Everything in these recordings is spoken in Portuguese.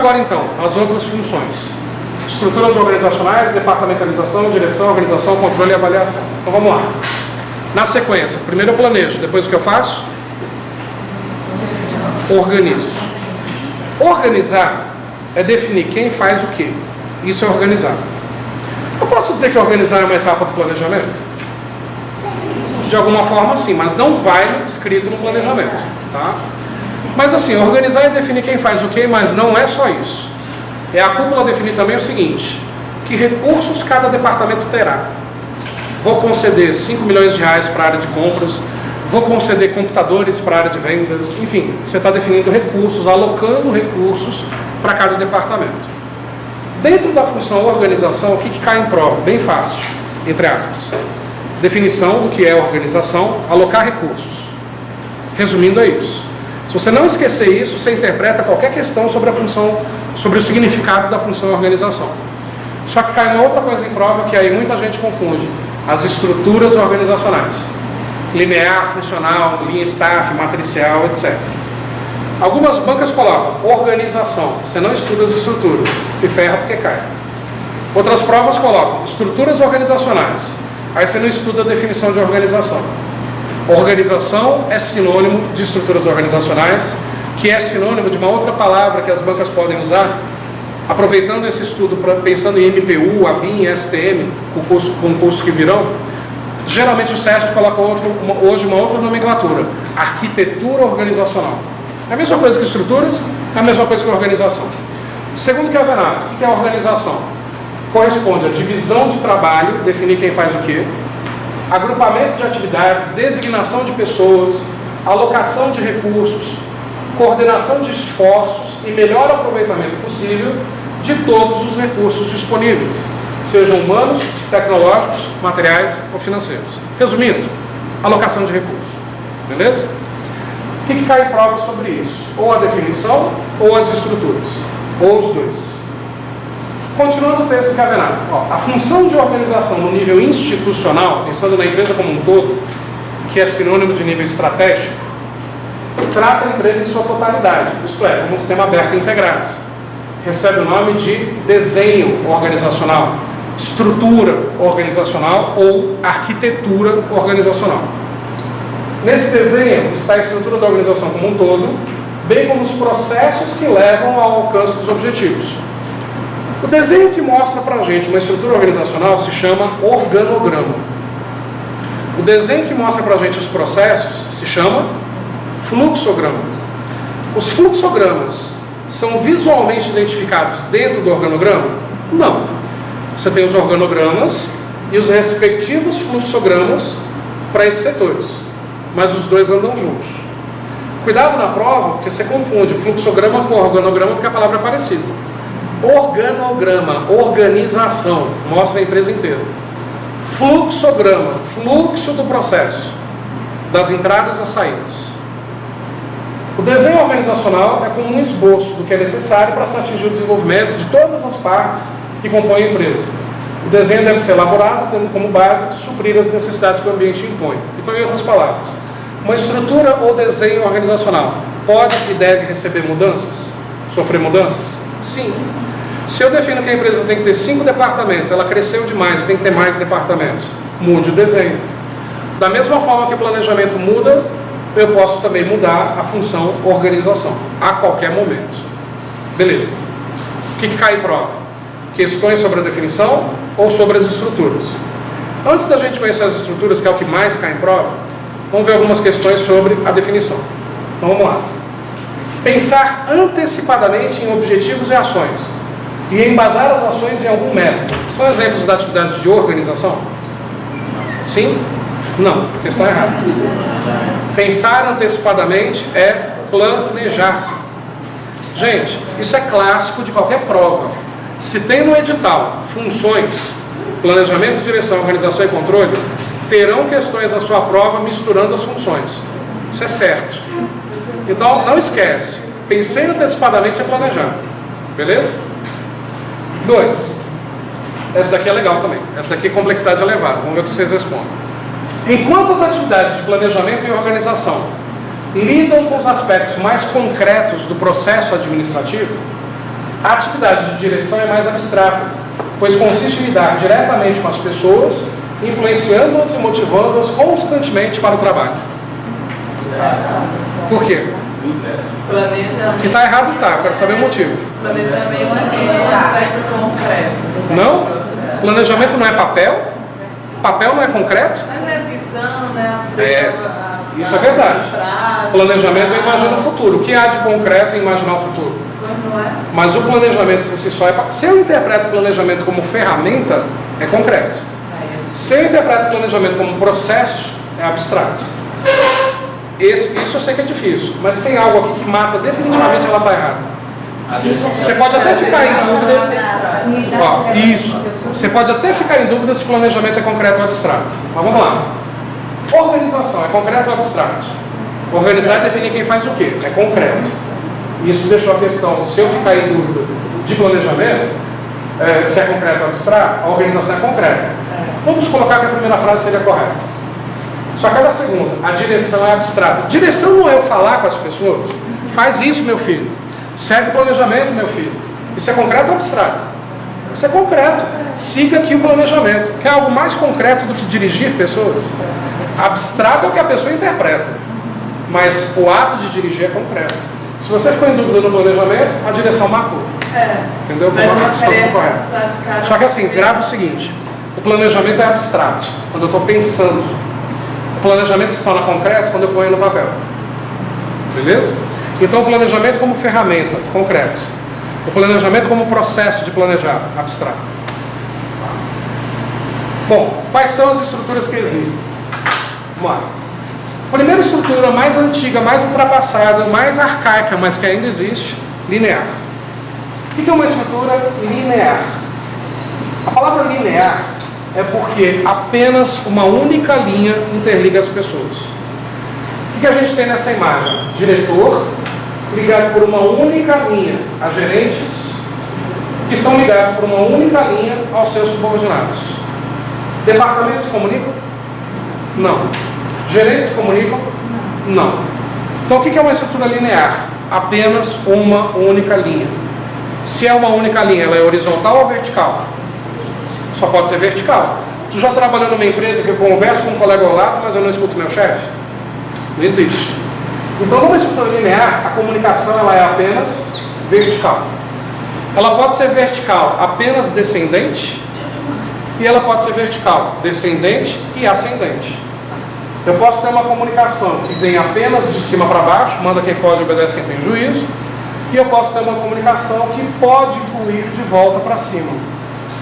agora então, as outras funções. Estruturas organizacionais, departamentalização, direção, organização, controle e avaliação. Então vamos lá. Na sequência, primeiro eu planejo, depois o que eu faço? Organizo. Organizar é definir quem faz o quê. Isso é organizar. Eu posso dizer que organizar é uma etapa do planejamento? De alguma forma sim, mas não vai escrito no planejamento, tá? Mas assim, organizar é definir quem faz o quê, mas não é só isso. É a cúpula definir também o seguinte: que recursos cada departamento terá. Vou conceder 5 milhões de reais para a área de compras, vou conceder computadores para a área de vendas, enfim, você está definindo recursos, alocando recursos para cada departamento. Dentro da função organização, o que cai em prova? Bem fácil, entre aspas. Definição do que é organização, alocar recursos. Resumindo, é isso. Se você não esquecer isso, você interpreta qualquer questão sobre a função, sobre o significado da função organização. Só que cai uma outra coisa em prova que aí muita gente confunde: as estruturas organizacionais. Linear, funcional, linha staff, matricial, etc. Algumas bancas colocam organização. Você não estuda as estruturas, se ferra porque cai. Outras provas colocam estruturas organizacionais. Aí você não estuda a definição de organização. Organização é sinônimo de estruturas organizacionais, que é sinônimo de uma outra palavra que as bancas podem usar, aproveitando esse estudo, pensando em MPU, ABIN, STM, concursos que virão. Geralmente o CESP coloca hoje uma outra nomenclatura: arquitetura organizacional. É a mesma coisa que estruturas, é a mesma coisa que organização. Segundo Chiavenato, o que é organização? Corresponde à divisão de trabalho, definir quem faz o quê, agrupamento de atividades, designação de pessoas, alocação de recursos, coordenação de esforços e melhor aproveitamento possível de todos os recursos disponíveis, sejam humanos, tecnológicos, materiais ou financeiros. Resumindo, alocação de recursos. Beleza? O que cai em prova sobre isso? Ou a definição ou as estruturas, ou os dois. Continuando o texto do Chiavenato, a função de organização no nível institucional, pensando na empresa como um todo, que é sinônimo de nível estratégico, trata a empresa em sua totalidade, isto é, como um sistema aberto e integrado. Recebe o nome de desenho organizacional, estrutura organizacional ou arquitetura organizacional. Nesse desenho está a estrutura da organização como um todo, bem como os processos que levam ao alcance dos objetivos. O desenho que mostra para a gente uma estrutura organizacional se chama organograma. O desenho que mostra para a gente os processos se chama fluxograma. Os fluxogramas são visualmente identificados dentro do organograma? Não. Você tem os organogramas e os respectivos fluxogramas para esses setores, mas os dois andam juntos. Cuidado na prova, porque você confunde fluxograma com organograma, porque a palavra é parecida. Organograma, organização, mostra a empresa inteira. Fluxograma, fluxo do processo, das entradas às saídas. O desenho organizacional é como um esboço do que é necessário para se atingir o desenvolvimento de todas as partes que compõem a empresa. O desenho deve ser elaborado tendo como base suprir as necessidades que o ambiente impõe. Então, em outras palavras, uma estrutura ou desenho organizacional pode e deve receber mudanças? Sofrer mudanças? Sim. Se eu defino que a empresa tem que ter 5 departamentos, ela cresceu demais e tem que ter mais departamentos, mude o desenho. Da mesma forma que o planejamento muda, eu posso também mudar a função organização, a qualquer momento. Beleza. O que cai em prova? Questões sobre a definição ou sobre as estruturas? Antes da gente conhecer as estruturas, que é o que mais cai em prova, vamos ver algumas questões sobre a definição. Então vamos lá. Pensar antecipadamente em objetivos e ações e embasar as ações em algum método. São exemplos da atividade de organização? Sim? Não, questão errada. Pensar antecipadamente é planejar. Gente, isso é clássico de qualquer prova. Se tem no edital funções, planejamento, direção, organização e controle, terão questões na sua prova misturando as funções. Isso é certo. Então, não esquece. Pensei antecipadamente é planejar. Beleza? 2. Essa daqui é legal também. Essa daqui é complexidade elevada. Vamos ver o que vocês respondem. Enquanto as atividades de planejamento e organização lidam com os aspectos mais concretos do processo administrativo, A atividade de direção é mais abstrata, pois consiste em lidar diretamente com as pessoas, influenciando-as e motivando-as constantemente para o trabalho. Por quê? Que está errado, tá. Eu quero saber o motivo. Planejamento é um aspecto concreto. Não? Planejamento não é papel? Papel não é concreto? Mas é visão, né? Isso é verdade. Planejamento é imaginar o futuro. O que há de concreto em imaginar o futuro? Não é? Mas o planejamento por si só é... Se eu interpreto o planejamento como ferramenta, é concreto. Se eu interpreto o planejamento como processo, é abstrato. Isso eu sei que é difícil, mas tem algo aqui que mata definitivamente, ela está errada. Você pode até ficar em dúvida. Isso. Você pode até ficar em dúvida se planejamento é concreto ou abstrato. Mas vamos lá. Organização é concreto ou abstrato? Organizar é definir quem faz o quê? É concreto. Isso deixou a questão, se eu ficar em dúvida de planejamento, se é concreto ou abstrato, a organização é concreta. Vamos colocar que a primeira frase seria correta. Só que a segunda, a direção é abstrata. Direção não é eu falar com as pessoas. Faz isso, meu filho. Segue o planejamento, meu filho. Isso é concreto ou abstrato? Isso é concreto. Siga aqui o planejamento. Quer algo mais concreto do que dirigir pessoas? Abstrato é o que a pessoa interpreta. Mas o ato de dirigir é concreto. Se você ficou em dúvida no planejamento, a direção matou. Entendeu? Só que assim, grava o seguinte. O planejamento é abstrato. Quando eu estou pensando. O planejamento se torna concreto quando eu ponho no papel. Beleza? Então o planejamento como ferramenta, concreto. O planejamento como processo de planejar, abstrato. Bom, quais são as estruturas que existem? Vamos lá. A primeira estrutura mais antiga, mais ultrapassada, mais arcaica, mas que ainda existe, linear. O que é uma estrutura linear? A palavra linear é porque apenas uma única linha interliga as pessoas. O que a gente tem nessa imagem? Diretor ligado por uma única linha a gerentes, que são ligados por uma única linha aos seus subordinados. Departamentos se comunicam? Não. Gerentes se comunicam? Não. Então o que é uma estrutura linear? Apenas uma única linha. Se é uma única linha, ela é horizontal ou vertical? Só pode ser vertical. Tu já trabalhou numa empresa que eu converso com um colega ao lado, mas eu não escuto meu chefe? Não existe. Então, numa estrutura linear, a comunicação ela é apenas vertical. Ela pode ser vertical apenas descendente, e ela pode ser vertical descendente e ascendente. Eu posso ter uma comunicação que vem apenas de cima para baixo, manda quem pode, obedece quem tem juízo, e eu posso ter uma comunicação que pode fluir de volta para cima.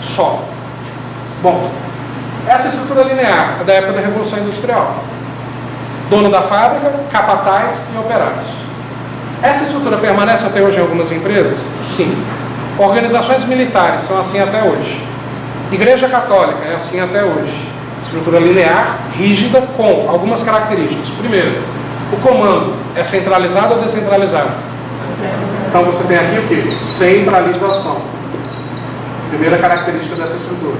Só. Bom, essa estrutura linear é da época da Revolução Industrial. Dono da fábrica, capataz e operários. Essa estrutura permanece até hoje em algumas empresas? Sim. Organizações militares são assim até hoje. Igreja Católica é assim até hoje. Estrutura linear, rígida, com algumas características. Primeiro, o comando é centralizado ou descentralizado? Então você tem aqui o que? Centralização. Primeira característica dessa estrutura.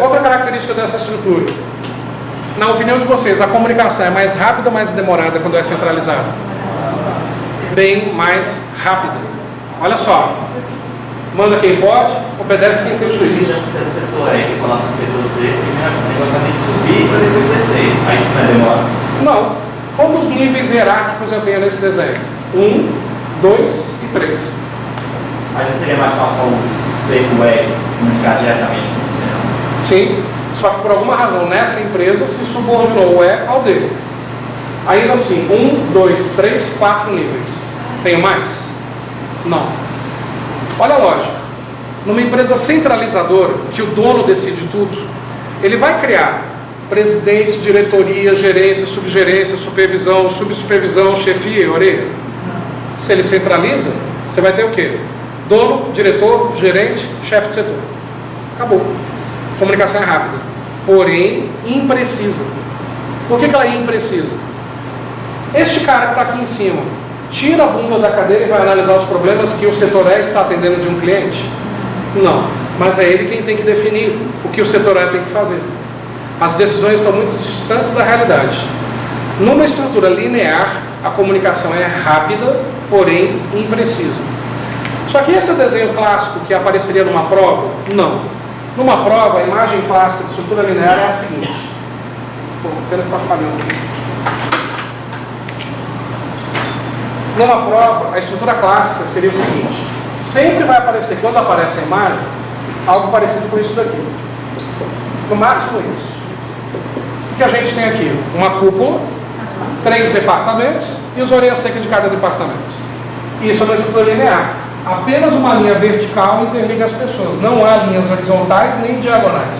Outra característica dessa estrutura. Na opinião de vocês, a comunicação é mais rápida ou mais demorada quando é centralizada? Bem mais rápida. Olha só. Manda quem pode, obedece quem tem juízo. Você setor aí que coloca no setor C, o negócio tem que subir para depois descer. Aí isso não é demora? Não. Quantos níveis hierárquicos eu tenho nesse desenho? 1, 2 e 3. Mas não seria mais fácil o C e o E comunicar diretamente com você, não? Sim. Só que por alguma razão nessa empresa se subordinou o E ao D. Ainda assim, 1, 2, 3, 4 níveis. Tenho mais? Não. Olha a lógica. Numa empresa centralizadora, que o dono decide tudo, ele vai criar presidente, diretoria, gerência, subgerência, supervisão, subsupervisão, chefia, orelha. Se ele centraliza, você vai ter o quê? Dono, diretor, gerente, chefe de setor. Acabou. Comunicação é rápida, porém imprecisa. Por que ela é imprecisa? Este cara que está aqui em cima tira a bunda da cadeira e vai analisar os problemas que o setor E está atendendo de um cliente? Não, mas é ele quem tem que definir o que o setor E tem que fazer. As decisões estão muito distantes da realidade. Numa estrutura linear, a comunicação é rápida, porém imprecisa. Só que esse desenho clássico que apareceria numa prova, não. Numa prova, a imagem clássica de estrutura linear é a seguinte. Pô, o pena está falhando aqui. Numa prova, a estrutura clássica seria o seguinte: sempre vai aparecer, quando aparece a imagem, algo parecido com isso daqui. No máximo isso. O que a gente tem aqui? Uma cúpula, 3 departamentos e os orelhas secas de cada departamento. Isso é uma estrutura linear. Apenas uma linha vertical interliga as pessoas. Não há linhas horizontais nem diagonais.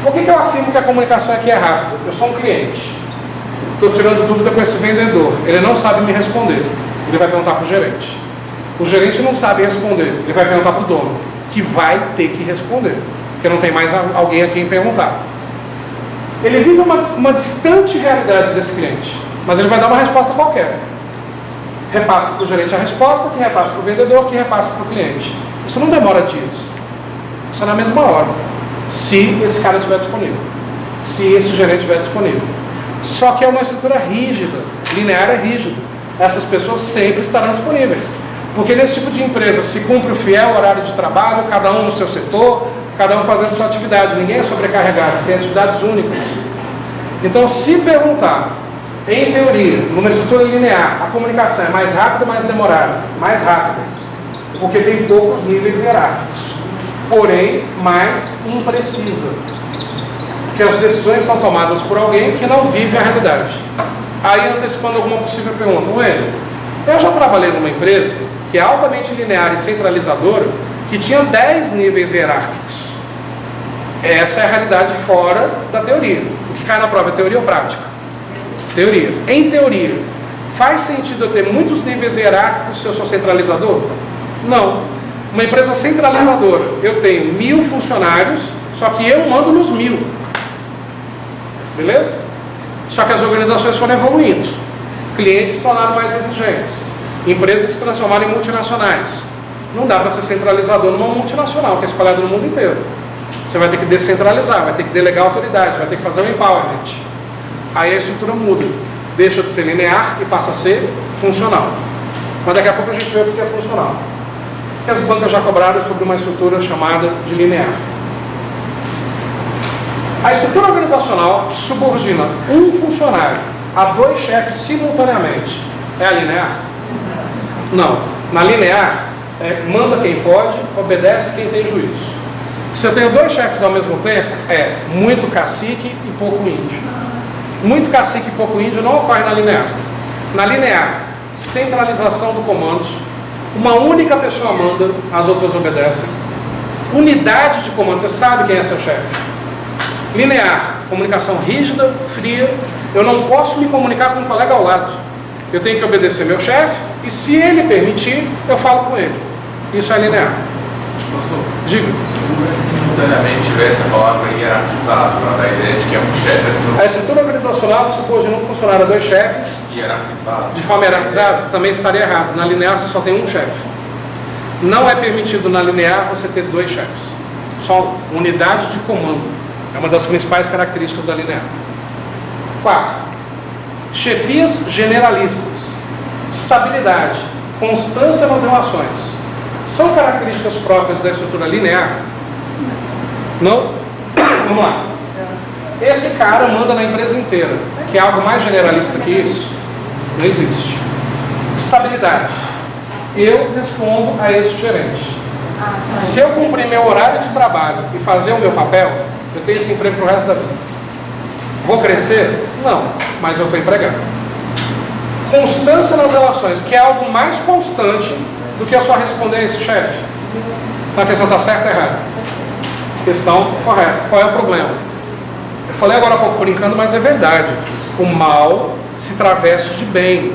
Por que eu afirmo que a comunicação aqui é rápida? Eu sou um cliente. Estou tirando dúvida com esse vendedor. Ele não sabe me responder. Ele vai perguntar para o gerente. O gerente não sabe responder. Ele vai perguntar para o dono, que vai ter que responder, porque não tem mais alguém a quem perguntar. Ele vive uma distante realidade desse cliente, mas ele vai dar uma resposta qualquer. Repassa para o gerente a resposta, que repassa para o vendedor, que repassa para o cliente. Isso não demora dias. Isso é na mesma hora. Se esse cara estiver disponível. Se esse gerente estiver disponível. Só que é uma estrutura rígida. Linear é rígido. Essas pessoas sempre estarão disponíveis. Porque nesse tipo de empresa se cumpre o fiel horário de trabalho, cada um no seu setor, cada um fazendo sua atividade. Ninguém é sobrecarregado, tem atividades únicas. Então, se perguntar, em teoria, numa estrutura linear, a comunicação é mais rápida ou mais demorada? Mais rápida, porque tem poucos níveis hierárquicos, porém mais imprecisa, porque as decisões são tomadas por alguém que não vive a realidade. Aí, antecipando alguma possível pergunta, eu já trabalhei numa empresa que é altamente linear e centralizadora, que tinha 10 níveis hierárquicos. Essa é a realidade fora da teoria. O que cai na prova é teoria ou prática? Teoria. Em teoria, faz sentido eu ter muitos níveis hierárquicos se eu sou centralizador? Não. Uma empresa centralizadora, eu tenho 1000 funcionários, só que eu mando nos 1000. Beleza? Só que as organizações foram evoluindo. Clientes se tornaram mais exigentes. Empresas se transformaram em multinacionais. Não dá para ser centralizador numa multinacional que é espalhada no mundo inteiro. Você vai ter que descentralizar, vai ter que delegar autoridade, vai ter que fazer um empowerment. Aí a estrutura muda. Deixa de ser linear e passa a ser funcional. Mas daqui a pouco a gente vê o que é funcional. Que as bancas já cobraram sobre uma estrutura chamada de linear. A estrutura organizacional que subordina um funcionário a 2 chefes simultaneamente é a linear? Não. Na linear, manda quem pode, obedece quem tem juízo. Se eu tenho 2 chefes ao mesmo tempo, é muito cacique e pouco índio. Muito cacique e pouco índio não ocorre na linear. Na linear, centralização do comando, uma única pessoa manda, as outras obedecem. Unidade de comando, você sabe quem é seu chefe. Linear, comunicação rígida, fria. Eu não posso me comunicar com um colega ao lado. Eu tenho que obedecer meu chefe e, se ele permitir, eu falo com ele. Isso é linear. Diga. Se simultaneamente tivesse a palavra hierarquizado, para dar a ideia de que é um chefe. A estrutura organizacional supõe um funcionário a 2 chefes Hierarquizado. de forma hierarquizada também estaria errado. Na linear você só tem um chefe. Não é permitido na linear você ter 2 chefes. Só unidade de comando. É uma das principais características da linear. 4. Chefias generalistas. Estabilidade. Constância nas relações. São características próprias da estrutura linear? Não? Vamos lá. Esse cara manda na empresa inteira. Que é algo mais generalista que isso? Não existe. Estabilidade. Eu respondo a esse gerente. Se eu cumprir meu horário de trabalho e fazer o meu papel, eu tenho esse emprego pro resto da vida. Vou crescer? Não, mas eu estou empregado. Constância nas relações, que é algo mais constante do que eu só responder a esse chefe. Então a questão está certa ou errada? Questão correta. Qual é o problema? Eu falei agora há pouco brincando, mas é verdade. O mal se traveste de bem.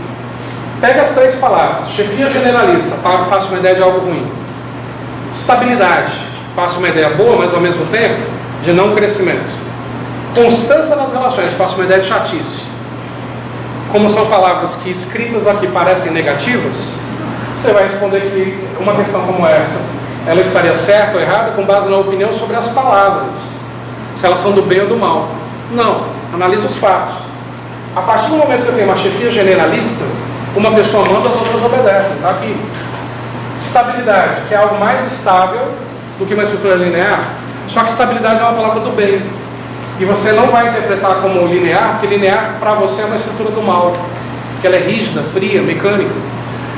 Pega as 3 palavras. Chefia generalista, passa uma ideia de algo ruim. Estabilidade, passa uma ideia boa, mas ao mesmo tempo de não crescimento. Constância nas relações, passa uma ideia de chatice. Como são palavras que escritas aqui parecem negativas, você vai responder que uma questão como essa, ela estaria certa ou errada com base na opinião sobre as palavras, se elas são do bem ou do mal. Não, analisa os fatos. A partir do momento que eu tenho uma chefia generalista, uma pessoa manda, as outras obedecem, está aqui. Estabilidade, que é algo mais estável do que uma estrutura linear, só que estabilidade é uma palavra do bem. E você não vai interpretar como linear, porque linear para você é uma estrutura do mal, que ela é rígida, fria, mecânica.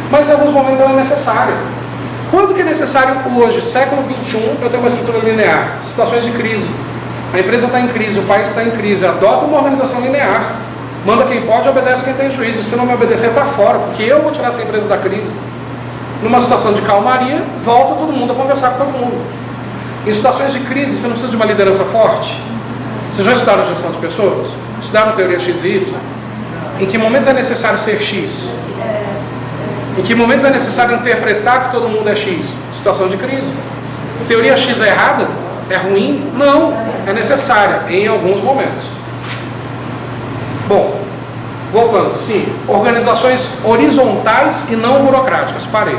Mas em alguns momentos ela é necessária. Quando que é necessário hoje, século XXI, eu tenho uma estrutura linear? Situações de crise. A empresa está em crise, o país está em crise, adota uma organização linear. Manda quem pode, obedece quem tem juízo. Se não me obedecer, está fora, porque eu vou tirar essa empresa da crise. Numa situação de calmaria, volta todo mundo a conversar com todo mundo. Em situações de crise, você não precisa de uma liderança forte. Vocês já estudaram gestão de pessoas? Estudaram teoria X e Y? Em que momentos é necessário ser X? Em que momentos é necessário interpretar que todo mundo é X? Situação de crise. Teoria X é errada? É ruim? Não, é necessária em alguns momentos. Bom, voltando, sim, organizações horizontais e não burocráticas. Parei.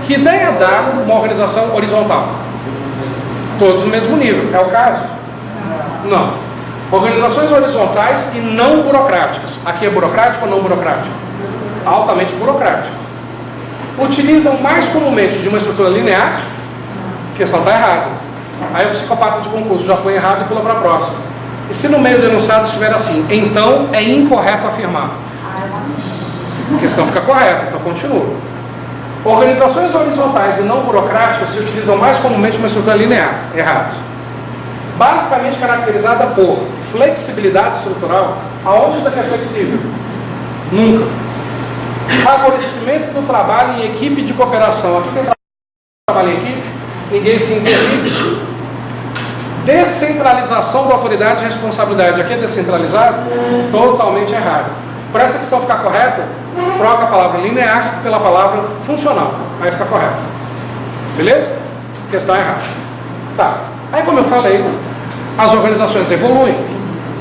Que ideia dá uma organização horizontal? Todos no mesmo nível, é o caso? Não. Organizações horizontais e não burocráticas. Aqui é burocrático ou não burocrático? Altamente burocrático. Utilizam mais comumente de uma estrutura linear, a questão está errada. Aí o psicopata de concurso já põe errado e pula para a próxima. E se no meio do enunciado estiver assim, então é incorreto afirmar. A questão fica correta, então continua. Organizações horizontais e não burocráticas se utilizam mais comumente uma estrutura linear. Errado. Basicamente caracterizada por flexibilidade estrutural. Aonde isso aqui é flexível? Nunca. Favorecimento do trabalho em equipe de cooperação. Aqui tem trabalho em equipe, ninguém se interliga. Descentralização da autoridade e responsabilidade. Aqui é descentralizado? Totalmente errado. Para essa questão ficar correta, troca a palavra linear pela palavra funcional. Aí fica correto. Beleza? Questão errada. Tá. Aí, como eu falei, as organizações evoluem,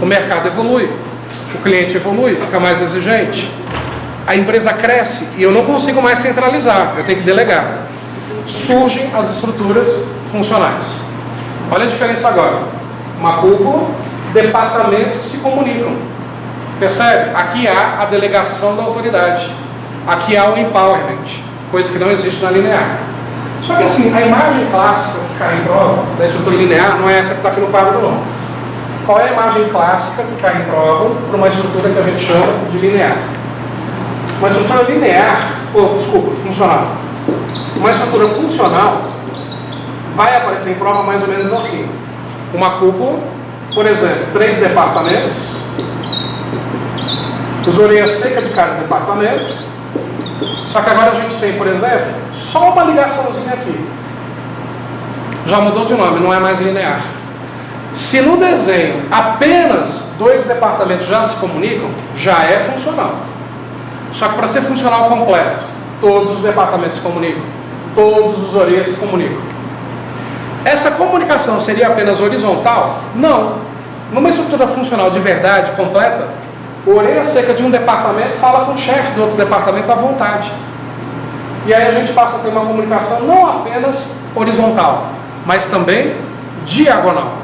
o mercado evolui, o cliente evolui, fica mais exigente, a empresa cresce e eu não consigo mais centralizar, eu tenho que delegar. Surgem as estruturas funcionais. Olha a diferença agora. Uma cúpula, departamentos que se comunicam. Percebe? Aqui há a delegação da autoridade. Aqui há o empowerment, coisa que não existe na linear. Só que assim, a imagem clássica que cai em prova da estrutura linear não é essa que está aqui no quadro não. Qual é a imagem clássica que cai em prova para uma estrutura que a gente chama de linear? Uma estrutura linear, funcional. Uma estrutura funcional vai aparecer em prova mais ou menos assim. Uma cúpula, por exemplo, 3 departamentos, os orelhas secas de cada departamento. Só que agora a gente tem, por exemplo, só uma ligaçãozinha aqui. Já mudou de nome, não é mais linear. Se no desenho apenas 2 departamentos já se comunicam, já é funcional. Só que para ser funcional completo, todos os departamentos se comunicam, todos os orelhas se comunicam. Essa comunicação seria apenas horizontal? Não. Numa estrutura funcional de verdade, completa, a orelha seca de um departamento fala com o chefe do outro departamento à vontade. E aí a gente passa a ter uma comunicação não apenas horizontal, mas também diagonal.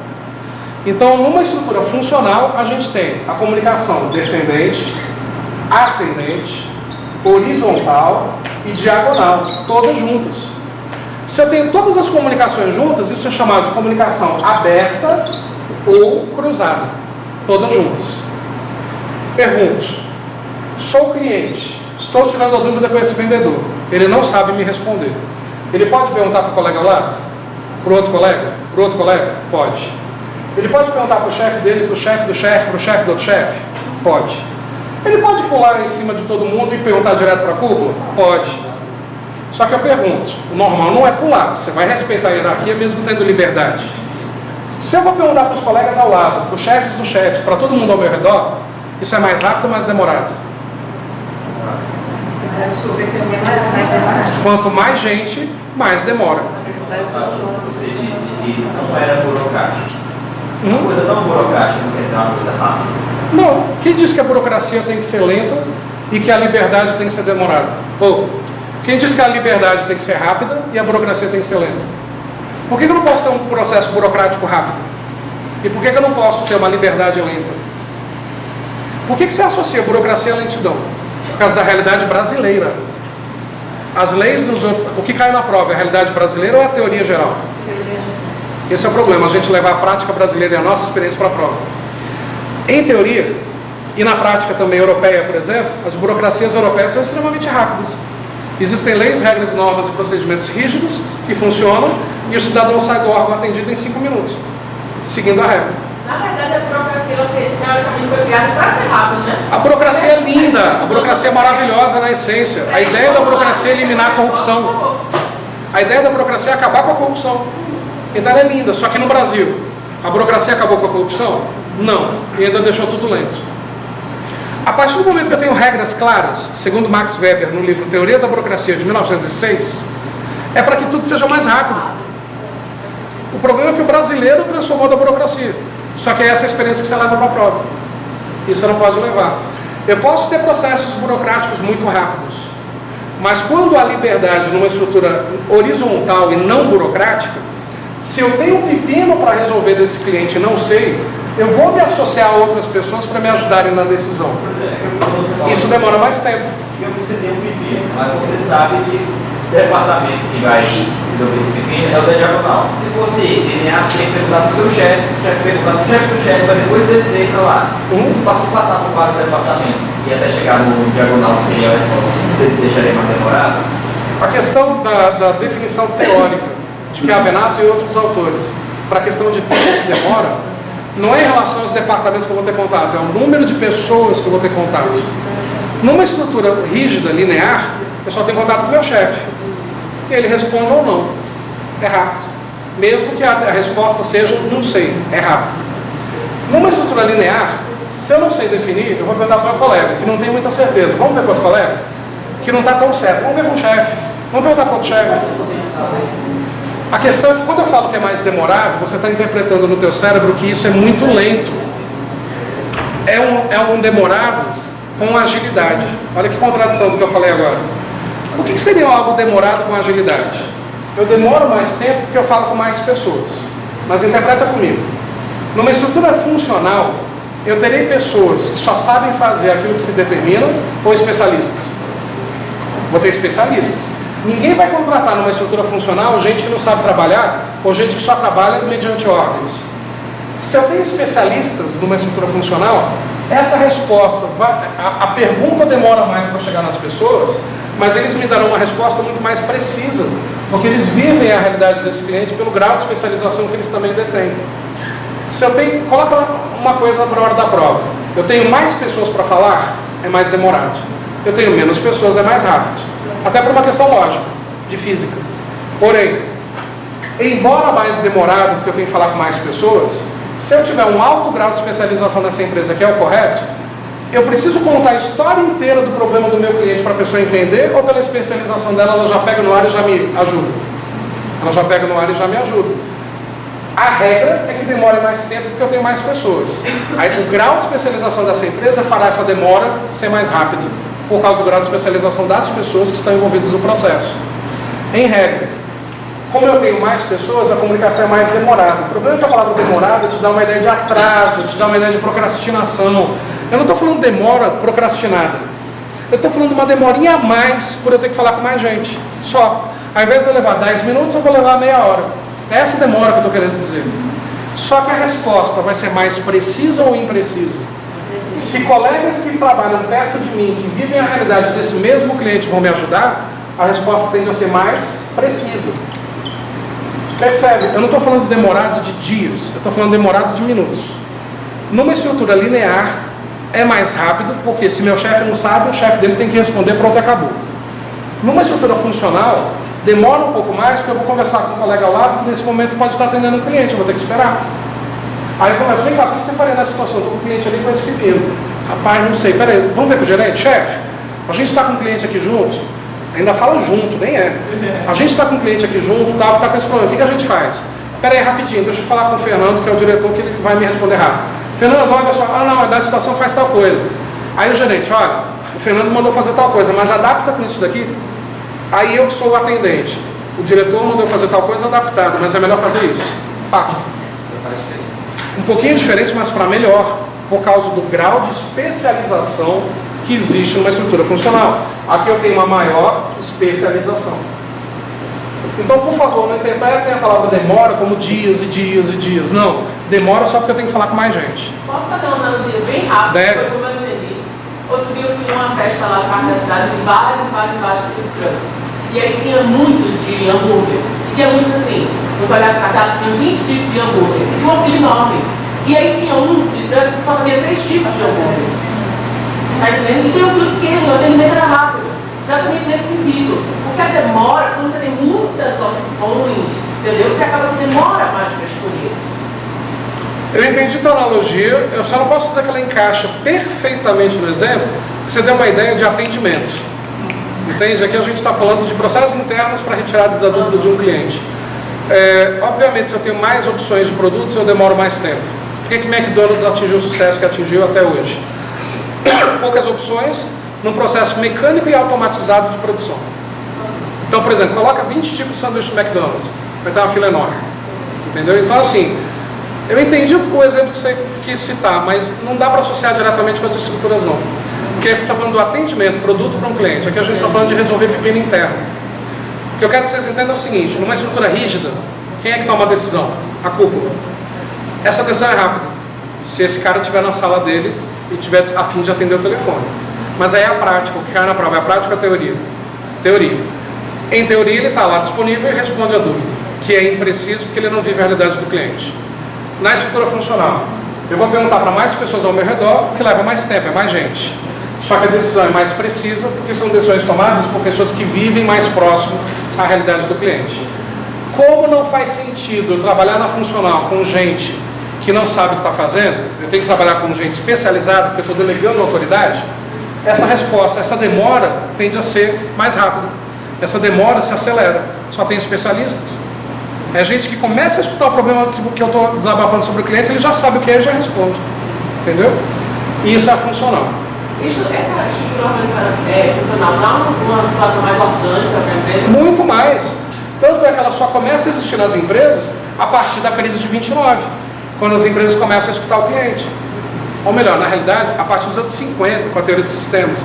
Então, numa estrutura funcional, a gente tem a comunicação descendente, ascendente, horizontal e diagonal, todas juntas. Se eu tenho todas as comunicações juntas, isso é chamado de comunicação aberta ou cruzada, todas juntas. Pergunto, sou cliente, estou tirando a dúvida com esse vendedor, ele não sabe me responder. Ele pode perguntar para o colega ao lado? Para o outro colega? Para o outro colega? Pode. Ele pode perguntar para o chefe dele, para o chefe do chefe, para o chefe do outro chefe? Pode. Ele pode pular em cima de todo mundo e perguntar direto para a cúpula? Pode. Só que eu pergunto, o normal não é pular, você vai respeitar a hierarquia mesmo tendo liberdade. Se eu vou perguntar para os colegas ao lado, para os chefes dos chefes, para todo mundo ao meu redor, isso é mais rápido ou mais demorado? Quanto mais gente, mais demora. Você disse que não era burocrático. Uma coisa tão burocrática não quer dizer uma coisa rápida. Não. Quem diz que a burocracia tem que ser lenta e que a liberdade tem que ser demorada? Ou quem diz que a liberdade tem que ser rápida e a burocracia tem que ser lenta? Por que eu não posso ter um processo burocrático rápido? E por que eu não posso ter uma liberdade lenta? Por que você associa burocracia à lentidão? Por causa da realidade brasileira. As leis dos outros, o que cai na prova é a realidade brasileira ou é a teoria geral? Esse é o problema, a gente levar a prática brasileira e a nossa experiência para a prova. Em teoria, e na prática também europeia, por exemplo, as burocracias europeias são extremamente rápidas. Existem leis, regras, normas e procedimentos rígidos que funcionam e o cidadão sai do órgão atendido em 5 minutos, seguindo a regra. Na verdade, a burocracia teoricamente foi criada para ser rápido, né? A burocracia é linda, a burocracia é maravilhosa na essência. A ideia da burocracia é eliminar a corrupção. A ideia da burocracia é acabar com a corrupção. Então ela é linda, só que no Brasil, a burocracia acabou com a corrupção? Não, e ainda deixou tudo lento. A partir do momento que eu tenho regras claras, segundo Max Weber no livro Teoria da Burocracia de 1906, é para que tudo seja mais rápido. O problema é que o brasileiro transformou da burocracia. Só que é essa a experiência que você leva para a prova. Isso você não pode levar. Eu posso ter processos burocráticos muito rápidos, mas quando há liberdade numa estrutura horizontal e não burocrática, se eu tenho um pepino para resolver desse cliente e não sei, eu vou me associar a outras pessoas para me ajudarem na decisão. Isso demora mais tempo. E você tem um pepino, mas você sabe que o departamento que vai resolver esse pepino é o da diagonal. Se fosse DNA, você tem que perguntar para o seu chefe, o chefe perguntar para o chefe do chefe, para depois descer para lá. Para passar por vários departamentos e até chegar no diagonal, que seria a resposta que deixaria mais demorado. A questão da definição teórica de Chiavenato e outros autores, para a questão de tempo que demora, não é em relação aos departamentos que eu vou ter contato, é o número de pessoas que eu vou ter contato. Numa estrutura rígida, linear, eu só tenho contato com o meu chefe. E ele responde ou não. É rápido. Mesmo que a resposta seja não sei, é rápido. Numa estrutura linear, se eu não sei definir, eu vou perguntar para o meu colega, que não tem muita certeza. Vamos ver com outro colega? Que não está tão certo. Vamos ver com o chefe. Vamos perguntar para outro chefe. A questão é que quando eu falo que é mais demorado, você está interpretando no teu cérebro que isso é muito lento. É um demorado com agilidade. Olha que contradição do que eu falei agora. O que seria algo demorado com agilidade? Eu demoro mais tempo porque eu falo com mais pessoas. Mas interpreta comigo. Numa estrutura funcional, eu terei pessoas que só sabem fazer aquilo que se determina ou especialistas. Vou ter especialistas. Ninguém vai contratar numa estrutura funcional gente que não sabe trabalhar ou gente que só trabalha mediante ordens. Se eu tenho especialistas numa estrutura funcional, essa resposta, a pergunta demora mais para chegar nas pessoas, mas eles me darão uma resposta muito mais precisa, porque eles vivem a realidade desse cliente pelo grau de especialização que eles também detêm. Se eu tenho, coloca uma coisa para a hora da prova, eu tenho mais pessoas para falar, é mais demorado. Eu tenho menos pessoas, é mais rápido. Até por uma questão lógica, de física. Porém, embora mais demorado, porque eu tenho que falar com mais pessoas, se eu tiver um alto grau de especialização nessa empresa, que é o correto, eu preciso contar a história inteira do problema do meu cliente para a pessoa entender, ou pela especialização dela, ela já pega no ar e já me ajuda? Ela já pega no ar e já me ajuda. A regra é que demore mais tempo porque eu tenho mais pessoas. Aí o grau de especialização dessa empresa fará essa demora ser mais rápida, por causa do grau de especialização das pessoas que estão envolvidas no processo. Em regra, como eu tenho mais pessoas, a comunicação é mais demorada. O problema é que a palavra demorada te dá uma ideia de atraso, te dá uma ideia de procrastinação. Eu não estou falando demora procrastinada. Eu estou falando de uma demorinha a mais por eu ter que falar com mais gente. Só. Ao invés de eu levar 10 minutos, eu vou levar meia hora. É essa demora que eu estou querendo dizer. Só que a resposta vai ser mais precisa ou imprecisa? Se colegas que trabalham perto de mim, que vivem a realidade desse mesmo cliente vão me ajudar, a resposta tende a ser mais precisa. Percebe? Eu não estou falando de demorado de dias, eu estou falando de demorado de minutos. Numa estrutura linear, é mais rápido, porque se meu chefe não sabe, o chefe dele tem que responder, pronto, acabou. Numa estrutura funcional, demora um pouco mais, porque eu vou conversar com um colega ao lado, que nesse momento pode estar atendendo um cliente, eu vou ter que esperar. Aí eu começo, vem cá, o que você faria nessa situação? Estou com o cliente ali com esse pepino. Rapaz, não sei, peraí, vamos ver com o gerente? Chefe, a gente está com um cliente aqui junto, ainda fala junto, nem é. A gente está com um cliente aqui junto, tá com esse problema, o que a gente faz? Peraí, rapidinho, deixa eu falar com o Fernando, que é o diretor, que ele vai me responder rápido. Fernando, olha só, não, nessa situação faz tal coisa. Aí o gerente, olha, o Fernando mandou fazer tal coisa, mas adapta com isso daqui. Aí eu que sou o atendente, o diretor mandou fazer tal coisa adaptado, mas é melhor fazer isso. Pá. Um pouquinho diferente, mas para melhor, por causa do grau de especialização que existe numa estrutura funcional. Aqui eu tenho uma maior especialização. Então, por favor, não interpretem a palavra demora como dias e dias e dias. Não, demora só porque eu tenho que falar com mais gente. Posso fazer uma analogia bem rápida? Deve. Foi como eu entendi. Outro dia eu fui numa festa lá no parque da cidade de vários food trucks. E aí tinha muitos de hambúrguer. E tinha muitos assim, você olhava para cá, tinha 20 tipos de hambúrguer. E tinha uma fila enorme. E aí tinha um food truck que só fazia 3 tipos de hambúrguer. Tá entendendo? E tem um tudo pequeno, o atendimento era rápido. Exatamente nesse sentido. Porque a demora, quando você tem muitas opções, entendeu? Você acaba que demora mais para escolher. Eu entendi tua analogia, eu só não posso dizer que ela encaixa perfeitamente no exemplo, porque você deu uma ideia de atendimento. Entende? Aqui a gente está falando de processos internos para retirada da dúvida de um cliente. Obviamente, se eu tenho mais opções de produtos, eu demoro mais tempo. Por que que McDonald's atingiu o sucesso que atingiu até hoje? Poucas opções num processo mecânico e automatizado de produção. Então, por exemplo, coloca 20 tipos de sanduíche do McDonald's, vai ter uma fila enorme. Entendeu? Então, assim, eu entendi o exemplo que você quis citar, mas não dá para associar diretamente com as estruturas, não. Porque você está falando do atendimento, produto para um cliente. Aqui a gente está falando de resolver pepino interno. O que eu quero que vocês entendam é o seguinte: numa estrutura rígida, quem é que toma a decisão? A cúpula. Essa decisão é rápida, se esse cara estiver na sala dele e estiver a fim de atender o telefone. Mas aí é a prática, o que cai na prova é a prática ou a teoria? Teoria. Em teoria ele está lá disponível e responde a dúvida, que é impreciso porque ele não vive a realidade do cliente. Na estrutura funcional, eu vou perguntar para mais pessoas ao meu redor, o que leva mais tempo, é mais gente. Só que a decisão é mais precisa, porque são decisões tomadas por pessoas que vivem mais próximo à realidade do cliente. Como não faz sentido eu trabalhar na funcional com gente que não sabe o que está fazendo, eu tenho que trabalhar com gente especializada, porque eu estou delegando autoridade, essa resposta, essa demora tende a ser mais rápida. Essa demora se acelera. Só tem especialistas. É gente que começa a escutar o problema que eu estou desabafando sobre o cliente, ele já sabe o que é e já responde. Entendeu? E isso é funcional. Essa estrutura funcional dá uma situação mais orgânica para a empresa? Muito mais. Tanto é que ela só começa a existir nas empresas a partir da crise de 29, quando as empresas começam a escutar o cliente. Ou melhor, na realidade, a partir dos anos 50, com a teoria de sistemas,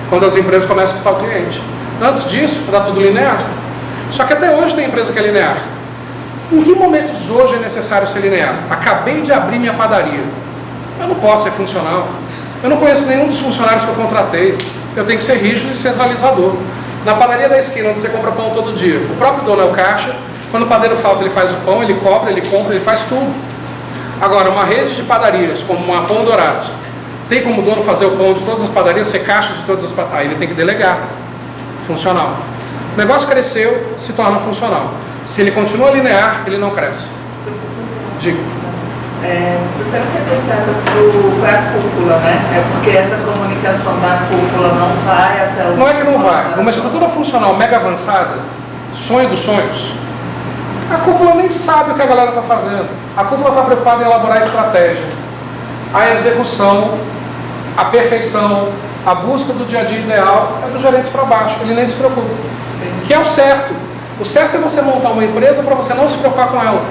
quando as empresas começam a escutar o cliente. Antes disso, era tudo linear. Só que até hoje tem empresa que é linear. Em que momentos hoje é necessário ser linear? Acabei de abrir minha padaria. Eu não posso ser funcional. Eu não conheço nenhum dos funcionários que eu contratei. Eu tenho que ser rígido e centralizador. Na padaria da esquina, onde você compra pão todo dia, o próprio dono é o caixa. Quando o padeiro falta, ele faz o pão, ele cobra, ele compra, ele faz tudo. Agora, uma rede de padarias, como uma Pão Dourado, tem como dono fazer o pão de todas as padarias, ser caixa de todas as padarias? Aí ele tem que delegar. Funcional. O negócio cresceu, se torna funcional. Se ele continua linear, ele não cresce. Diga. Você não quer dizer certas para a cúpula, né? É porque essa comunicação da cúpula não vai até o... Não é que não vai. Numa estrutura funcional mega avançada, sonho dos sonhos, a cúpula nem sabe o que a galera está fazendo. A cúpula está preocupada em elaborar a estratégia, a execução, a perfeição, a busca do dia a dia ideal é dos gerentes para baixo. Ele nem se preocupa. Que é o certo. O certo é você montar uma empresa para você não se preocupar com ela.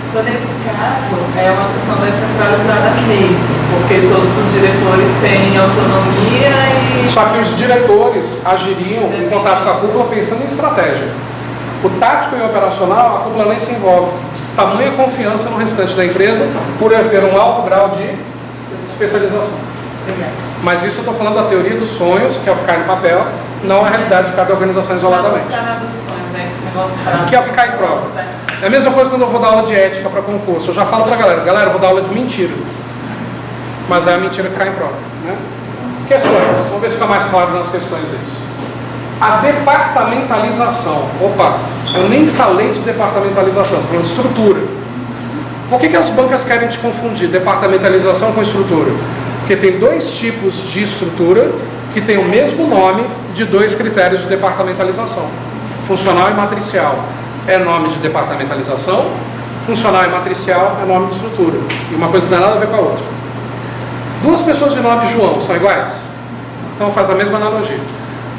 Então, nesse caso, é uma questão descentralizada mesmo, porque todos os diretores têm autonomia e... Só que os diretores agiriam em contato com a cúpula pensando em estratégia. O tático e o operacional, a cúpula nem se envolve. Tamanha confiança no restante da empresa por ter um alto grau de especialização. Mas isso eu estou falando da teoria dos sonhos, que é o que cai no papel, não a realidade de cada organização isoladamente. Que é o que cai em prova. É a mesma coisa quando eu vou dar aula de ética para concurso. Eu já falo para a galera, eu vou dar aula de mentira. Mas é a mentira que cai em prova. Né? Questões. Vamos ver se fica mais claro nas questões isso. A departamentalização. Opa, eu nem falei de departamentalização, estou falando de estrutura. Por que as bancas querem te confundir departamentalização com estrutura? Porque tem dois tipos de estrutura que têm o mesmo nome de dois critérios de departamentalização. Funcional e matricial é nome de departamentalização, funcional e matricial é nome de estrutura. E uma coisa não tem nada a ver com a outra. Duas pessoas de nome João são iguais? Então faz a mesma analogia.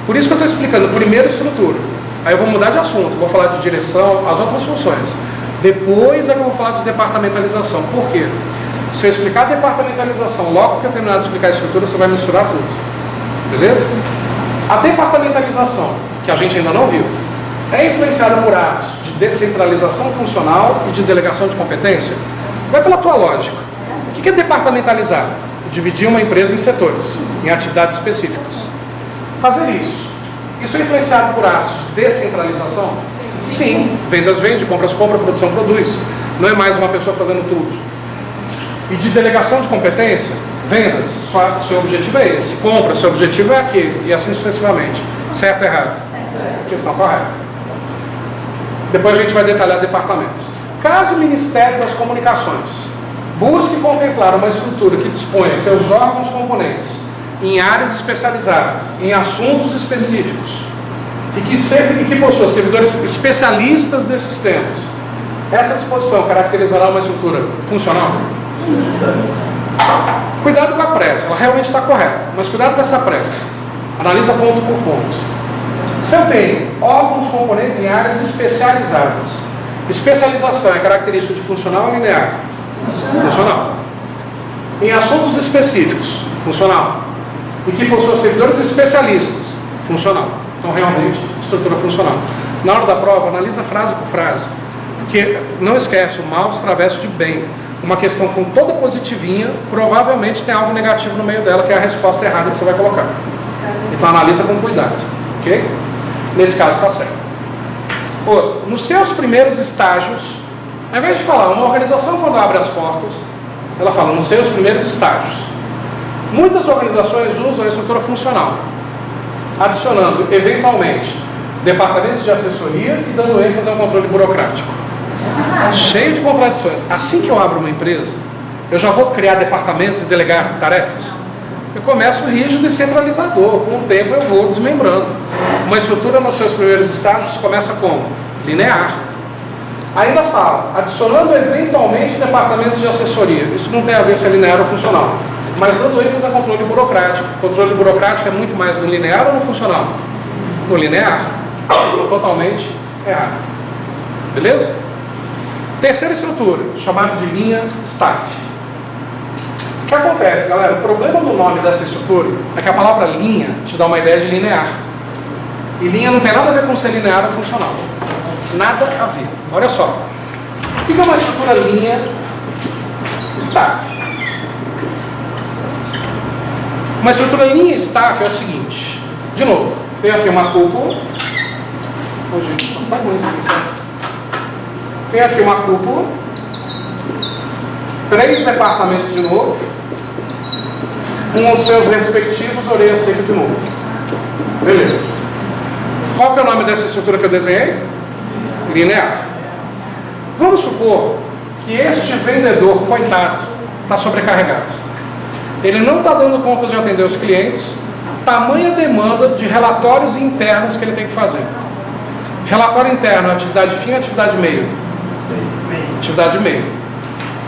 Por isso que eu estou explicando primeiro estrutura. Aí eu vou mudar de assunto, vou falar de direção, as outras funções. Depois é que eu vou falar de departamentalização. Por quê? Se eu explicar departamentalização logo que eu terminar de explicar a estrutura, você vai misturar tudo. Beleza? A departamentalização, que a gente ainda não viu, é influenciada por atos de descentralização funcional e de delegação de competência? Vai pela tua lógica. O que é departamentalizar? Dividir uma empresa em setores, em atividades específicas. Fazer isso é influenciado por atos de descentralização? Sim. Vendas vende, compras compra, produção produz. Não é mais uma pessoa fazendo tudo. E de delegação de competência? Vendas, seu objetivo é esse. Compra, seu objetivo é aquele. E assim sucessivamente. Certo ou errado? Questão correta. Depois a gente vai detalhar departamentos. Caso o Ministério das Comunicações busque contemplar uma estrutura que dispõe seus órgãos componentes em áreas especializadas, em assuntos específicos, e que possua servidores especialistas desses temas, essa disposição caracterizará uma estrutura funcional? Cuidado com a pressa, ela realmente está correta, mas cuidado com essa pressa. Analisa ponto por ponto. Se eu tenho órgãos componentes em áreas especializadas, especialização é característica de funcional ou linear? Funcional. Em assuntos específicos, funcional. E que possua servidores especialistas, funcional. Então, realmente, estrutura funcional. Na hora da prova, analisa frase por frase. Porque, não esquece, o mal se traveste de bem. Uma questão com toda positivinha, provavelmente tem algo negativo no meio dela, que é a resposta errada que você vai colocar. Então, analisa com cuidado. Ok? Nesse caso, está certo. Outro, nos seus primeiros estágios, ao invés de falar, uma organização quando abre as portas, ela fala nos seus primeiros estágios. Muitas organizações usam a estrutura funcional, adicionando, eventualmente, departamentos de assessoria e dando ênfase ao controle burocrático. Cheio de contradições. Assim que eu abro uma empresa, eu já vou criar departamentos e delegar tarefas? Eu começo rígido e centralizador. Com o tempo eu vou desmembrando. Uma estrutura nos seus primeiros estágios começa como? Linear. Ainda fala, adicionando eventualmente departamentos de assessoria. Isso não tem a ver se é linear ou funcional. Mas dando ênfase a controle burocrático. Controle burocrático é muito mais no linear ou no funcional? No linear. Isso é totalmente errado. Beleza? Terceira estrutura, chamada de linha staff. O que acontece, galera? O problema do nome dessa estrutura é que a palavra linha te dá uma ideia de linear. E linha não tem nada a ver com ser linear ou funcional. Nada a ver. Olha só. O que é uma estrutura linha staff? Uma estrutura linha staff é o seguinte. De novo, tem aqui uma cúpula. Oh, gente, não tá com isso, sabe? Tem aqui uma cúpula, 3 departamentos de novo, com os seus respectivos orelhas secas de novo. Beleza. Qual que é o nome dessa estrutura que eu desenhei? Linear. Vamos supor que este vendedor, coitado, está sobrecarregado. Ele não está dando conta de atender os clientes, tamanha demanda de relatórios internos que ele tem que fazer. Relatório interno, atividade fim, atividade meio. Atividade meio.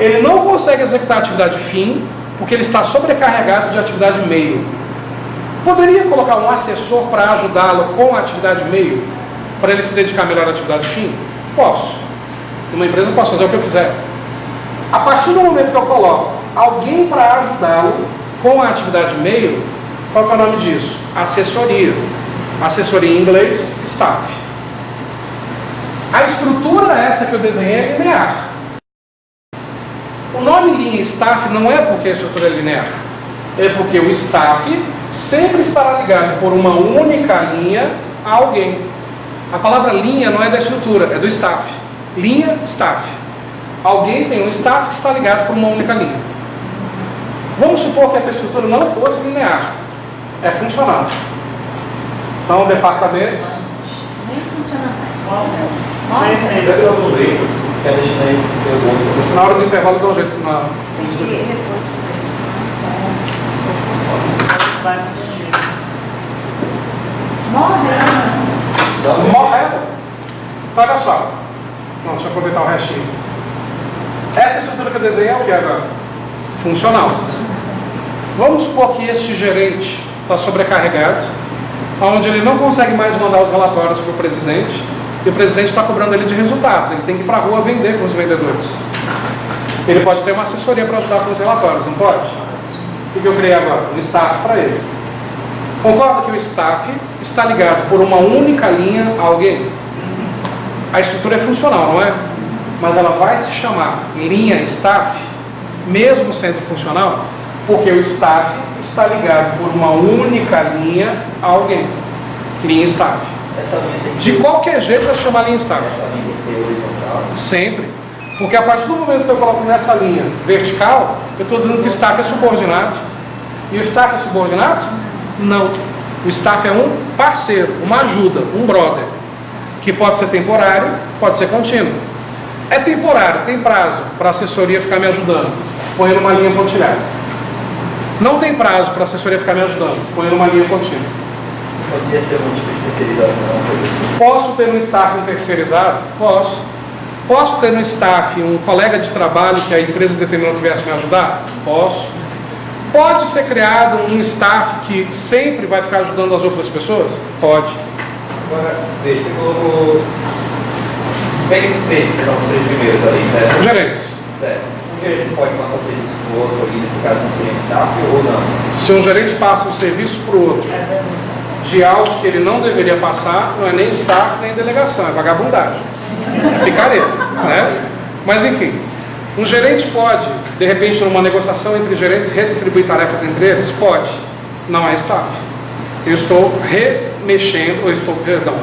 Ele não consegue executar a atividade fim porque ele está sobrecarregado de atividade meio. Poderia colocar um assessor para ajudá-lo com a atividade meio, para ele se dedicar melhor à atividade fim? Posso. Numa empresa eu posso fazer o que eu quiser. A partir do momento que eu coloco alguém para ajudá-lo com a atividade meio, qual é o nome disso? Assessoria. Assessoria em inglês, staff. A estrutura essa que eu desenhei é linear. O nome linha staff não é porque a estrutura é linear. É porque o staff sempre estará ligado por uma única linha a alguém. A palavra linha não é da estrutura, é do staff. Linha, staff. Alguém tem um staff que está ligado por uma única linha. Vamos supor que essa estrutura não fosse linear. É funcional. Então, departamentos... Nem funciona mais. Na hora do intervalo dá um jeito na... Tem que repor esses aí, senão Morre. Então, olha só. Não, deixa eu aproveitar o restinho. Essa estrutura que eu desenhei é o que agora? Funcional. Vamos supor que este gerente está sobrecarregado, onde ele não consegue mais mandar os relatórios para o presidente, e o presidente está cobrando ele de resultados. Ele tem que ir para a rua vender com os vendedores. Ele pode ter uma assessoria para ajudar com os relatórios, não pode? O que eu criei agora? Um staff para ele. Concorda que o staff está ligado por uma única linha a alguém? A estrutura é funcional, não é? Mas ela vai se chamar linha staff, mesmo sendo funcional, porque o staff está ligado por uma única linha a alguém. Linha staff. Essa linha tem que De ser, qualquer jeito vai se chamar linha staff. essa linha tem que ser horizontal. Sempre. Porque a partir do momento que eu coloco nessa linha vertical, eu estou dizendo que o staff é subordinado. E o staff é subordinado? Não. O staff é um parceiro, uma ajuda, um brother. Que pode ser temporário, pode ser contínuo. É temporário, tem prazo para a assessoria ficar me ajudando, põe numa linha pontilhada. Não tem prazo para a assessoria ficar me ajudando, põe numa linha contínua. Poderia ser um tipo de terceirização, coisa assim. Posso ter no staff um terceirizado? Posso. Posso ter no staff um colega de trabalho que a empresa determinou que viesse me ajudar? Posso. Pode ser criado um staff que sempre vai ficar ajudando as outras pessoas? Pode. Agora, veja, você colocou. Pega esses três, que são os três primeiros ali, certo? Gerentes. Certo. Um gerente pode passar serviço para o outro ali, nesse caso não seria um staff ou não? Se um gerente passa um serviço para o outro de algo que ele não deveria passar, não é nem staff nem delegação, é vagabundagem. Picareta, né? Mas enfim, um gerente pode, de repente, numa negociação entre gerentes, redistribuir tarefas entre eles? Pode. Não é staff. Eu estou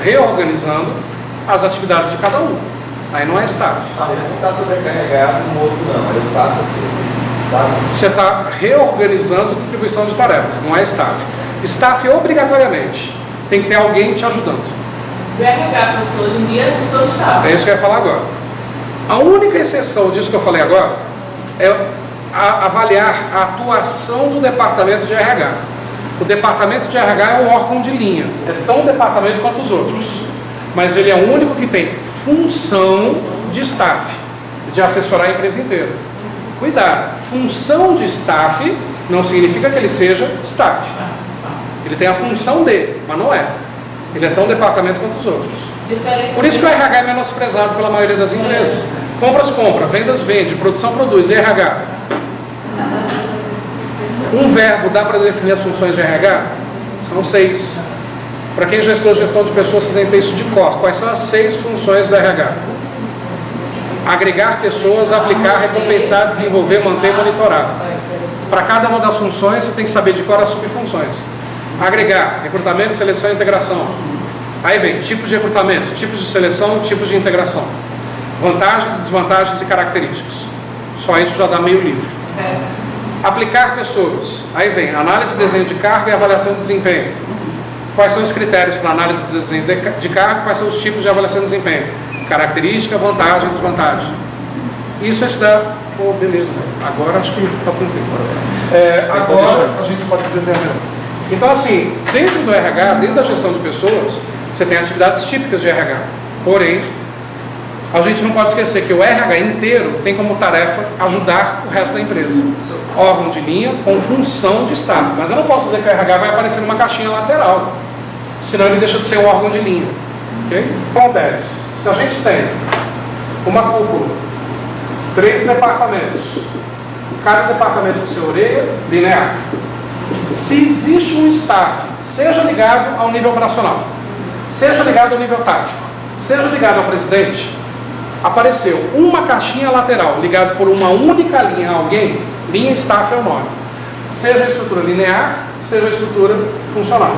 reorganizando as atividades de cada um. Aí não é staff. Ele não está sobrecarregado, no outro não, ele passa a ser assim, tá? Você está reorganizando a distribuição de tarefas, não é staff. Staff, obrigatoriamente, tem que ter alguém te ajudando. O RH, porque hoje em dia, as pessoas estavam. É isso que eu ia falar agora. A única exceção disso que eu falei agora é avaliar a atuação do departamento de RH. O departamento de RH é um órgão de linha, é tão departamento quanto os outros, mas ele é o único que tem função de staff, de assessorar a empresa inteira. Cuidado, função de staff não significa que ele seja staff. Ele tem a função dele, mas não é. Ele é tão departamento quanto os outros. Por isso que o RH é menosprezado pela maioria das empresas. Compras compra, vendas vende, produção produz, e RH? Um verbo dá para definir as funções de RH? São 6. Para quem já estudou gestão de pessoas, você tem que ter isso de cor. Quais são as 6 funções do RH? Agregar pessoas, aplicar, recompensar, desenvolver, manter, monitorar. Para cada uma das funções, você tem que saber de cor as subfunções. Agregar, recrutamento, seleção e integração. Aí vem tipos de recrutamento, tipos de seleção, tipos de integração. Vantagens, desvantagens e características. Só isso já dá meio livro. Aplicar pessoas. Aí vem análise e desenho de cargo e avaliação de desempenho. Quais são os critérios para análise de desenho de cargo? Quais são os tipos de avaliação de desempenho? Característica, vantagem, desvantagem. Isso é estudar. Pô, beleza. Agora acho que está tranquilo. Agora a gente pode desenhar melhor. Então, assim, dentro do RH, dentro da gestão de pessoas, você tem atividades típicas de RH. Porém, a gente não pode esquecer que o RH inteiro tem como tarefa ajudar o resto da empresa. Órgão de linha com função de staff. Mas eu não posso dizer que o RH vai aparecer numa caixinha lateral. Senão ele deixa de ser um órgão de linha. Ok? Acontece. Se a gente tem uma cúpula, 3 departamentos, cada departamento com seu orelha linear. Se existe um staff, seja ligado ao nível operacional, seja ligado ao nível tático, seja ligado ao presidente, apareceu uma caixinha lateral ligada por uma única linha a alguém, linha staff é o nome. Seja a estrutura linear, seja a estrutura funcional.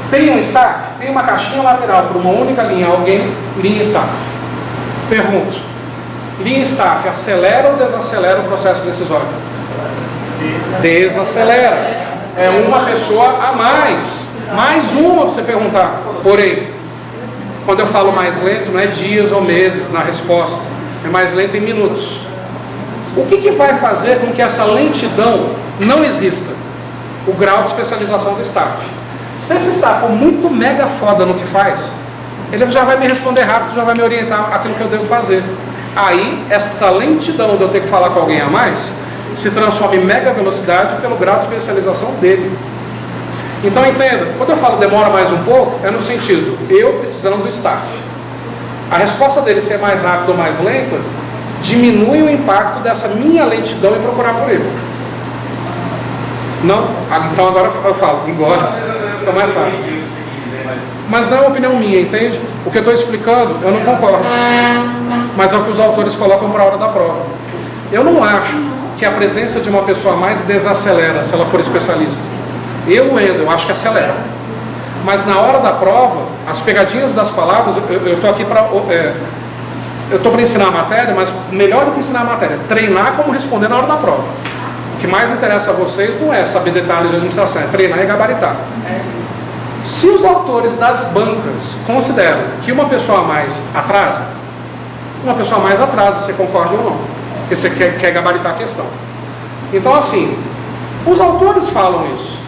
Tem um staff, tem uma caixinha lateral por uma única linha a alguém, linha staff. Pergunto, linha staff acelera ou desacelera o processo decisório? Desacelera. É uma pessoa a mais. Mais uma para você perguntar. Porém, quando eu falo mais lento, não é dias ou meses na resposta. É mais lento em minutos. O que vai fazer com que essa lentidão não exista? O grau de especialização do staff. Se esse staff for muito mega foda no que faz, ele já vai me responder rápido, já vai me orientar aquilo que eu devo fazer. Aí, esta lentidão de eu ter que falar com alguém a mais se transforma em mega velocidade pelo grau de especialização dele. Então entenda, quando eu falo demora mais um pouco, é no sentido, eu precisando do staff. A resposta dele ser mais rápida ou mais lenta diminui o impacto dessa minha lentidão em procurar por ele. Não? Então agora eu falo, embora. Fica mais fácil. Mas não é uma opinião minha, entende? O que eu estou explicando, eu não concordo. Mas é o que os autores colocam para a hora da prova. Eu não acho que a presença de uma pessoa a mais desacelera se ela for especialista. Eu acho que acelera. Mas na hora da prova, as pegadinhas das palavras, eu estou aqui para... eu estou para ensinar a matéria, mas melhor do que ensinar a matéria, treinar como responder na hora da prova. O que mais interessa a vocês não é saber detalhes de administração, é treinar e gabaritar. Se os autores das bancas consideram que uma pessoa a mais atrasa, você concorda ou não? Porque você quer gabaritar a questão. Então, assim, os autores falam isso.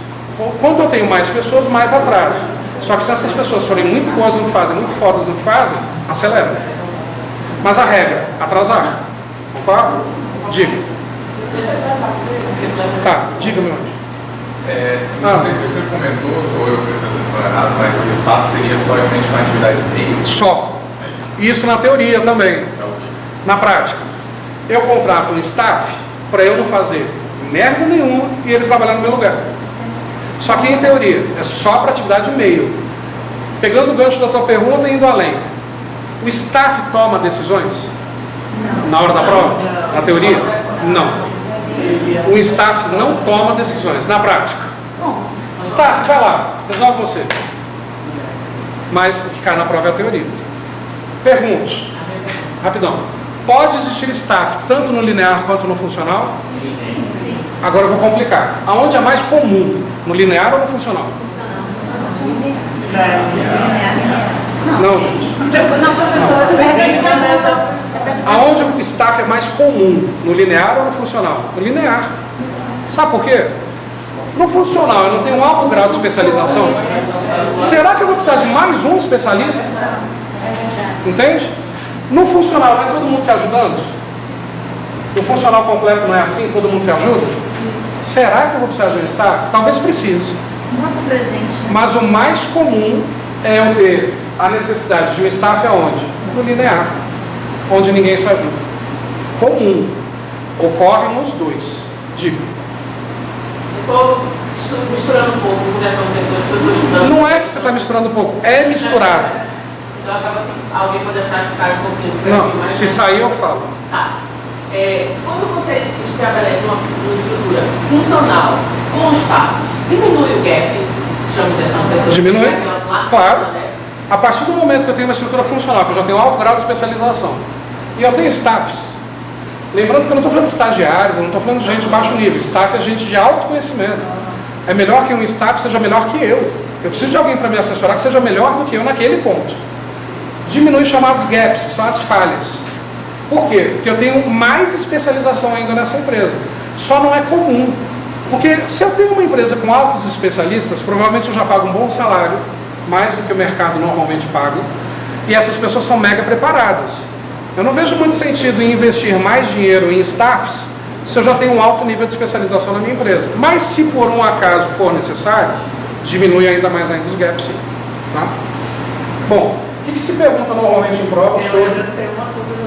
Quanto eu tenho mais pessoas, mais atraso. Só que se essas pessoas forem muito boas no que fazem, muito fodas no que fazem, acelera. Mas a regra, atrasar. Concorda? Diga. Tá, diga, meu anjo. Não sei se você comentou, ou eu prestei atenção errado, mas o staff seria só realmente uma atividade de meio? Só. Isso na teoria também. Na prática. Eu contrato um staff para eu não fazer merda nenhuma e ele trabalhar no meu lugar. Só que em teoria, é só para atividade de meio. Pegando o gancho da tua pergunta e indo além. O staff toma decisões? Não. Na hora da prova? Na teoria? Não. O staff não toma decisões. Na prática? Staff, vai lá, resolve você. Mas o que cai na prova é a teoria. Pergunto, rapidão. Pode existir staff tanto no linear quanto no funcional? Agora eu vou complicar. Aonde é mais comum? No linear ou no funcional? Não, gente. Não, professor, Aonde o staff é mais comum? No linear ou no funcional? No linear. Sabe por quê? No funcional eu não tenho um alto grau de especialização. Será que eu vou precisar de mais um especialista? Entende? No funcional não é todo mundo se ajudando? No funcional completo não é assim? Todo mundo se ajuda? Será que eu vou precisar de um staff? Talvez precise. Mas o mais comum é eu ter a necessidade de um staff aonde? No linear, onde ninguém se ajuda. Comum. Ocorre nos dois. Digo. Estou misturando um pouco, porque já são pessoas que eu estou estudando. Não é que você está misturando um pouco, é misturar. Então acaba que alguém pode achar que sai um pouquinho. Não, se sair eu falo. Tá. Quando você estabelece uma estrutura funcional com os staff, diminui o gap, se chama de ação pessoas. Diminui? Claro. A partir do momento que eu tenho uma estrutura funcional, que eu já tenho alto grau de especialização, e eu tenho staffs, lembrando que eu não estou falando de estagiários, eu não estou falando de gente de baixo nível, staff é gente de alto conhecimento. É melhor que um staff seja melhor que eu. Eu preciso de alguém para me assessorar que seja melhor do que eu naquele ponto. Diminui os chamados gaps, que são as falhas. Por quê? Porque eu tenho mais especialização ainda nessa empresa. Só não é comum. Porque se eu tenho uma empresa com altos especialistas, provavelmente eu já pago um bom salário, mais do que o mercado normalmente paga, e essas pessoas são mega preparadas. Eu não vejo muito sentido em investir mais dinheiro em staffs se eu já tenho um alto nível de especialização na minha empresa. Mas se por um acaso for necessário, diminui ainda mais ainda os gaps, sim. Tá? Bom, o que se pergunta normalmente em prova sobre...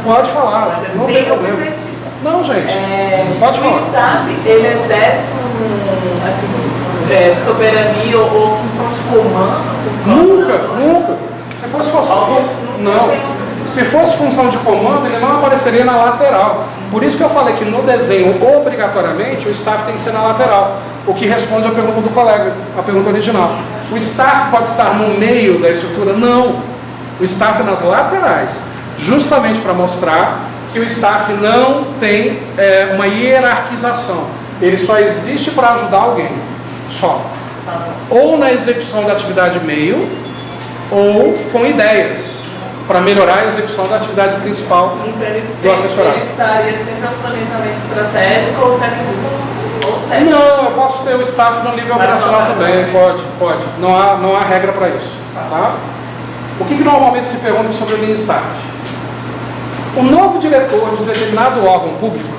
Pode falar, não tem problema. Não, gente, pode falar. O staff, ele exerce soberania ou função de comando? Nunca. Se fosse função de comando, ele não apareceria na lateral. Por isso que eu falei que no desenho, obrigatoriamente, o staff tem que ser na lateral. O que responde à pergunta do colega, a pergunta original. O staff pode estar no meio da estrutura? Não. O staff é nas laterais, justamente para mostrar que o staff não tem uma hierarquização. Ele só existe para ajudar alguém. Só. Ou na execução da atividade meio, ou com ideias para melhorar a execução da atividade principal do assessorado. Ele estaria sempre no planejamento estratégico ou técnico? Não, eu posso ter o staff no nível operacional também. Pode. Não há regra para isso. Tá? O que normalmente se pergunta sobre o Lean Staff? O novo diretor de determinado órgão público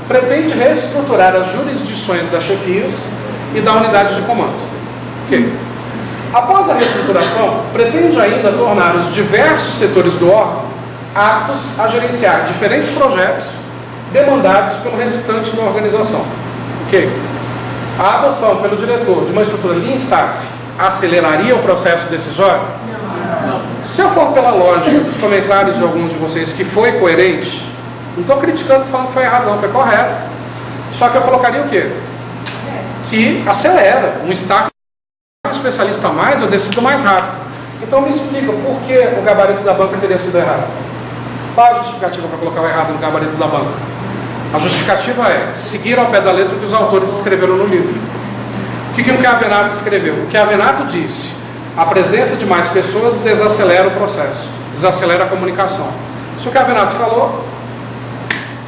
pretende reestruturar as jurisdições das chefias e da unidade de comando. Ok. Após a reestruturação, pretende ainda tornar os diversos setores do órgão aptos a gerenciar diferentes projetos demandados pelo restante da organização. Ok. A adoção pelo diretor de uma estrutura Lean Staff aceleraria o processo decisório? Se eu for pela lógica dos comentários de alguns de vocês que foi coerente, não estou criticando falando que foi errado, não, foi correto. Só que eu colocaria o quê? Que acelera. Um staff especialista a mais, eu decido mais rápido. Então me explica por que o gabarito da banca teria sido errado. Qual a justificativa para colocar o errado no gabarito da banca? A justificativa é seguir ao pé da letra o que os autores escreveram no livro. O que o Chiavenato escreveu? O Chiavenato disse: a presença de mais pessoas desacelera o processo, desacelera a comunicação. Se o Chiavenato falou,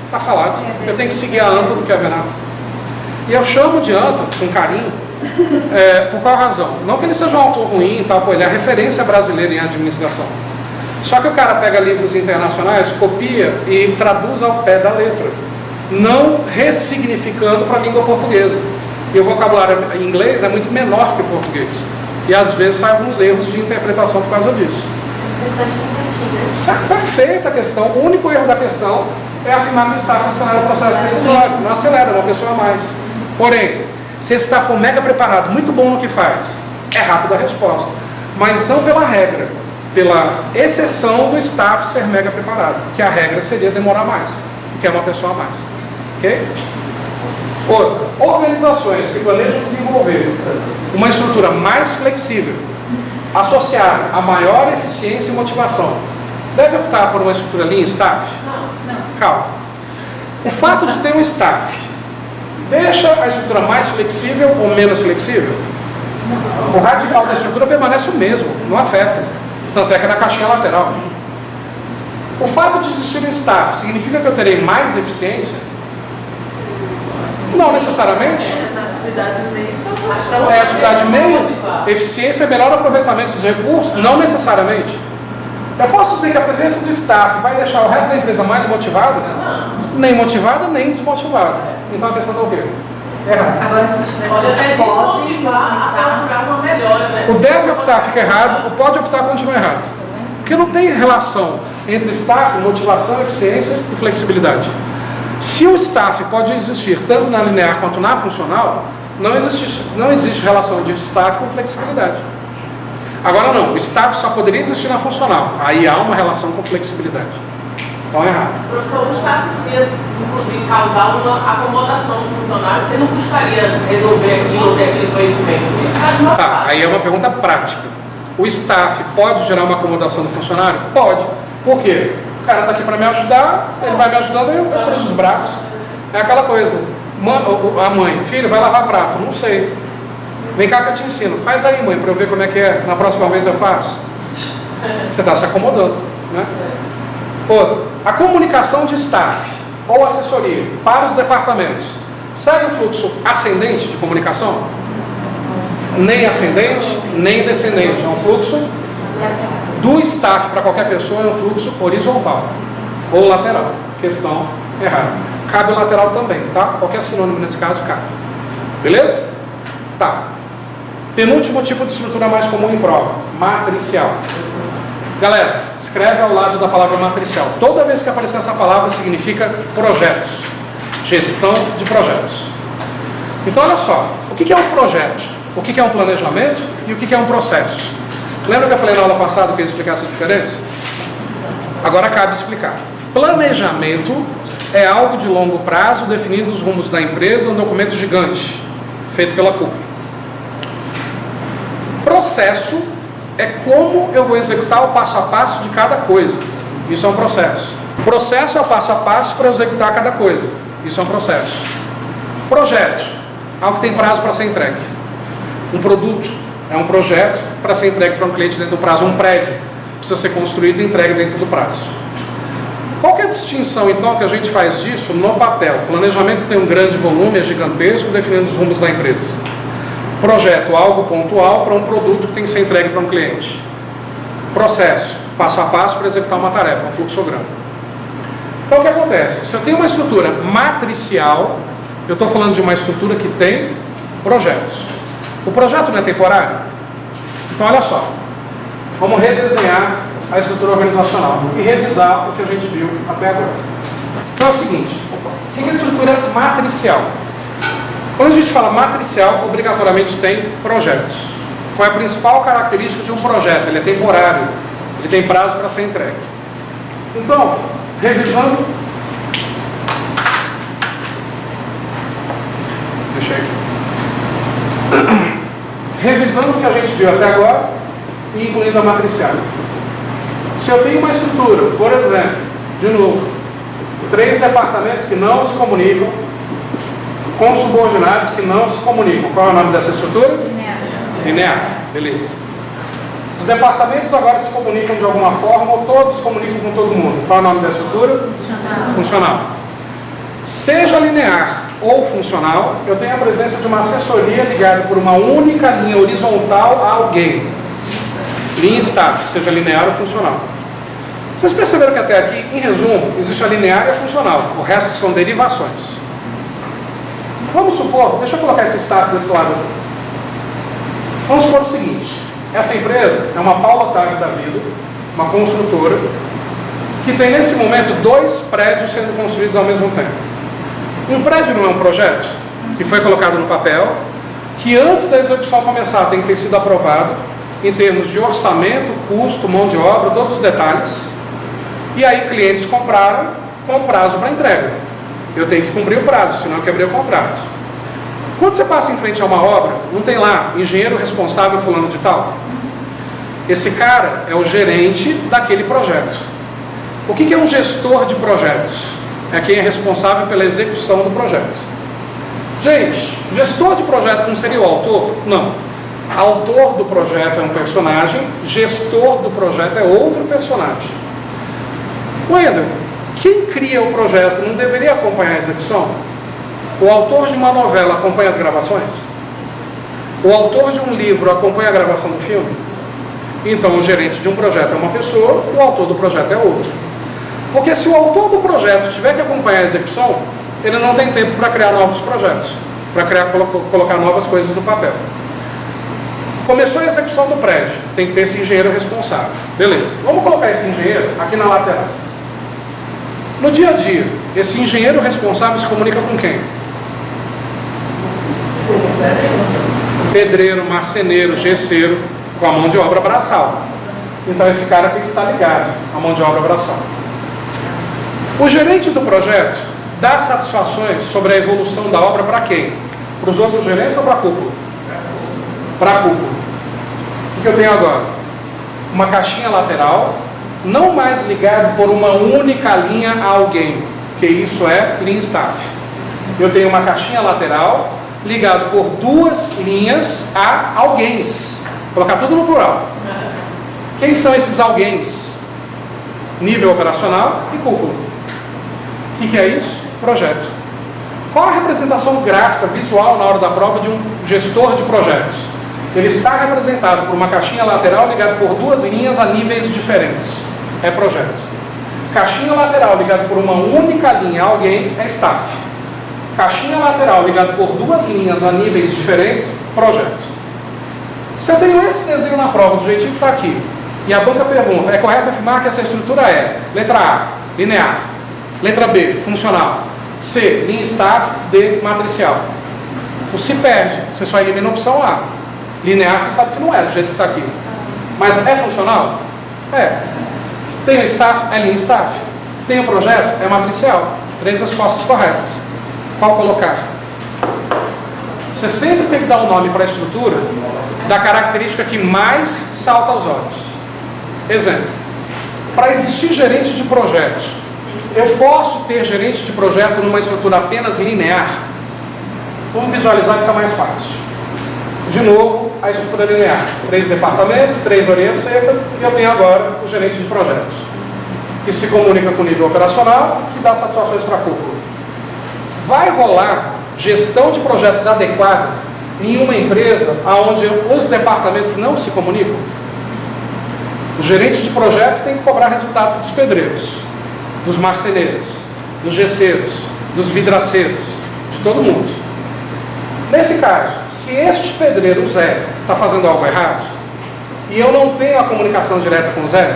está falado. Eu tenho que seguir a anta do Chiavenato. E eu chamo de anta com carinho, por qual razão? Não que ele seja um autor ruim, tal, ele é a referência brasileira em administração. Só que o cara pega livros internacionais, copia e traduz ao pé da letra, não ressignificando para a língua portuguesa. E o vocabulário em inglês é muito menor que o português. E às vezes saem alguns erros de interpretação por causa disso. Perfeita a questão. O único erro da questão é afirmar que o staff acelera o processo decisório. Não acelera, uma pessoa a mais. Porém, se esse staff for mega preparado, muito bom no que faz, é rápida a resposta. Mas não pela regra, pela exceção do staff ser mega preparado. Porque a regra seria demorar mais, porque é uma pessoa a mais. Ok? Outra, organizações que planejam desenvolver uma estrutura mais flexível, associada a maior eficiência e motivação, deve optar por uma estrutura lean staff? Não. Calma. O fato de ter um staff deixa a estrutura mais flexível ou menos flexível? O radical da estrutura permanece o mesmo, não afeta. Tanto é que é na caixinha lateral. O fato de existir um staff significa que eu terei mais eficiência? Não necessariamente. É atividade meio. Eficiência é melhor aproveitamento dos recursos? Não necessariamente. Eu posso dizer que a presença do staff vai deixar o resto da empresa mais motivada? Nem motivada, nem desmotivada. Então a questão está o quê? Errado. Agora, se tivesse motivar a procurar uma melhora, né? O deve optar fica errado, o pode optar continua errado. Porque não tem relação entre staff, motivação, eficiência e flexibilidade. Se o staff pode existir tanto na linear quanto na funcional, não existe relação de staff com flexibilidade. Agora não, o staff só poderia existir na funcional. Aí há uma relação com flexibilidade. Então é errado. Professor, o staff poderia, inclusive, causar uma acomodação do funcionário, porque não buscaria resolver aquilo ou ter aquele conhecimento. Tá, aí é uma pergunta prática. O staff pode gerar uma acomodação do funcionário? Pode. Por quê? O cara está aqui para me ajudar, ele vai me ajudando, eu cruzo os braços. É aquela coisa. A mãe, filho, vai lavar prato. Não sei. Vem cá que eu te ensino. Faz aí, mãe, para eu ver como é que é. Na próxima vez eu faço. Você está se acomodando, né? Outra, a comunicação de staff ou assessoria para os departamentos segue um fluxo ascendente de comunicação? Nem ascendente, nem descendente. É um fluxo do staff para qualquer pessoa, é um fluxo horizontal ou lateral. Questão errada. Cabe o lateral também, tá? Qualquer sinônimo nesse caso cabe. Beleza? Tá. Penúltimo tipo de estrutura mais comum em prova: matricial. Galera, escreve ao lado da palavra matricial. Toda vez que aparecer essa palavra, significa projetos. Gestão de projetos. Então, olha só. O que é um projeto? O que é um planejamento? E o que é um processo? Lembra que eu falei na aula passada que eu ia explicar essa diferença? Agora cabe explicar. Planejamento é algo de longo prazo, definindo os rumos da empresa, um documento gigante, feito pela cúpula. Processo é como eu vou executar o passo a passo de cada coisa. Isso é um processo. Processo é o passo a passo para executar cada coisa. Isso é um processo. Projeto, algo que tem prazo para ser entregue. Um produto é um projeto para ser entregue para um cliente dentro do prazo. Um prédio precisa ser construído e entregue dentro do prazo. Qual que é a distinção, então, que a gente faz disso no papel? O planejamento tem um grande volume, é gigantesco, definindo os rumos da empresa. Projeto, algo pontual para um produto que tem que ser entregue para um cliente. Processo, passo a passo para executar uma tarefa, um fluxograma. Então, o que acontece? Se eu tenho uma estrutura matricial, eu estou falando de uma estrutura que tem projetos. O projeto não é temporário? Então, olha só. Vamos redesenhar a estrutura organizacional e revisar o que a gente viu até agora. Então é o seguinte, o que é a estrutura matricial? Quando a gente fala matricial, obrigatoriamente tem projetos. qual é a principal característica de um projeto? Ele é temporário, ele tem prazo para ser entregue. Então, revisando, deixa aqui. Revisando o que a gente viu até agora, e incluindo a matricial. Se eu tenho uma estrutura, por exemplo, de novo, 3 departamentos que não se comunicam, com subordinados que não se comunicam. Qual é o nome dessa estrutura? Linear. Beleza. Os departamentos agora se comunicam de alguma forma, ou todos se comunicam com todo mundo. Qual é o nome da estrutura? Funcional. Seja linear ou funcional, eu tenho a presença de uma assessoria ligada por uma única linha horizontal a alguém. Linha staff, seja linear ou funcional. Vocês perceberam que até aqui, em resumo, existe a linear e a funcional. O resto são derivações. Vamos supor, deixa eu colocar esse staff desse lado. Vamos supor o seguinte: essa empresa é uma Paula Tag da vida, uma construtora, que tem nesse momento 2 prédios sendo construídos ao mesmo tempo. Um prédio não é um projeto que foi colocado no papel, que antes da execução começar tem que ter sido aprovado em termos de orçamento, custo, mão de obra, todos os detalhes. E aí clientes compraram com prazo para entrega. Eu tenho que cumprir o prazo, senão eu quebrei o contrato. Quando você passa em frente a uma obra, não tem lá engenheiro responsável fulano de tal? Esse cara é o gerente daquele projeto. O que é um gestor de projetos? É quem é responsável pela execução do projeto. Gente, gestor de projetos não seria o autor? Não. Autor do projeto é um personagem, gestor do projeto é outro personagem. Wendel, quem cria o projeto não deveria acompanhar a execução? O autor de uma novela acompanha as gravações? O autor de um livro acompanha a gravação do filme? Então o gerente de um projeto é uma pessoa, o autor do projeto é outro. Porque se o autor do projeto tiver que acompanhar a execução, ele não tem tempo para criar novos projetos, para colocar novas coisas no papel. Começou a execução do prédio, tem que ter esse engenheiro responsável. Beleza, vamos colocar esse engenheiro aqui na lateral. No dia a dia, esse engenheiro responsável se comunica com quem? Pedreiro, marceneiro, gesseiro, com a mão de obra braçal. Então esse cara tem que estar ligado à mão de obra braçal. O gerente do projeto dá satisfações sobre a evolução da obra para quem? Para os outros gerentes ou para a cúpula? Para a cúpula. O que eu tenho agora? Uma caixinha lateral, não mais ligado por uma única linha a alguém, que isso é linha staff. Eu tenho uma caixinha lateral ligado por 2 linhas a alguém. Vou colocar tudo no plural. Quem são esses alguém? Nível operacional e cúpula. O que é isso? Projeto. Qual a representação gráfica, visual na hora da prova de um gestor de projetos? Ele está representado por uma caixinha lateral ligada por 2 linhas a níveis diferentes. É projeto. Caixinha lateral ligada por uma única linha a alguém é staff. Caixinha lateral ligada por 2 linhas a níveis diferentes, projeto. Se eu tenho esse desenho na prova, do jeitinho que está aqui, e a banca pergunta, é correto afirmar que essa estrutura é letra A, linear, letra B, funcional, C, linha staff, D, matricial. Você perde, você só elimina a opção A. Linear, você sabe que não é, do jeito que está aqui. Mas é funcional? É. Tem o staff? É linha staff. Tem o projeto? É matricial. 3 respostas corretas. Qual colocar? Você sempre tem que dar um nome para a estrutura da característica que mais salta aos olhos. Exemplo. Para existir gerente de projeto, eu posso ter gerente de projeto numa estrutura apenas linear? Vamos visualizar que fica mais fácil. De novo, a estrutura linear. 3 departamentos, 3 orelhas secas, e eu tenho agora o gerente de projetos, que se comunica com o nível operacional, que dá satisfações para a cúpula. Vai rolar gestão de projetos adequada em uma empresa onde os departamentos não se comunicam? O gerente de projeto tem que cobrar resultado dos pedreiros, dos marceneiros, dos gesseiros, dos vidraceiros, de todo mundo. Nesse caso, se este pedreiro, o Zé, está fazendo algo errado, e eu não tenho a comunicação direta com o Zé,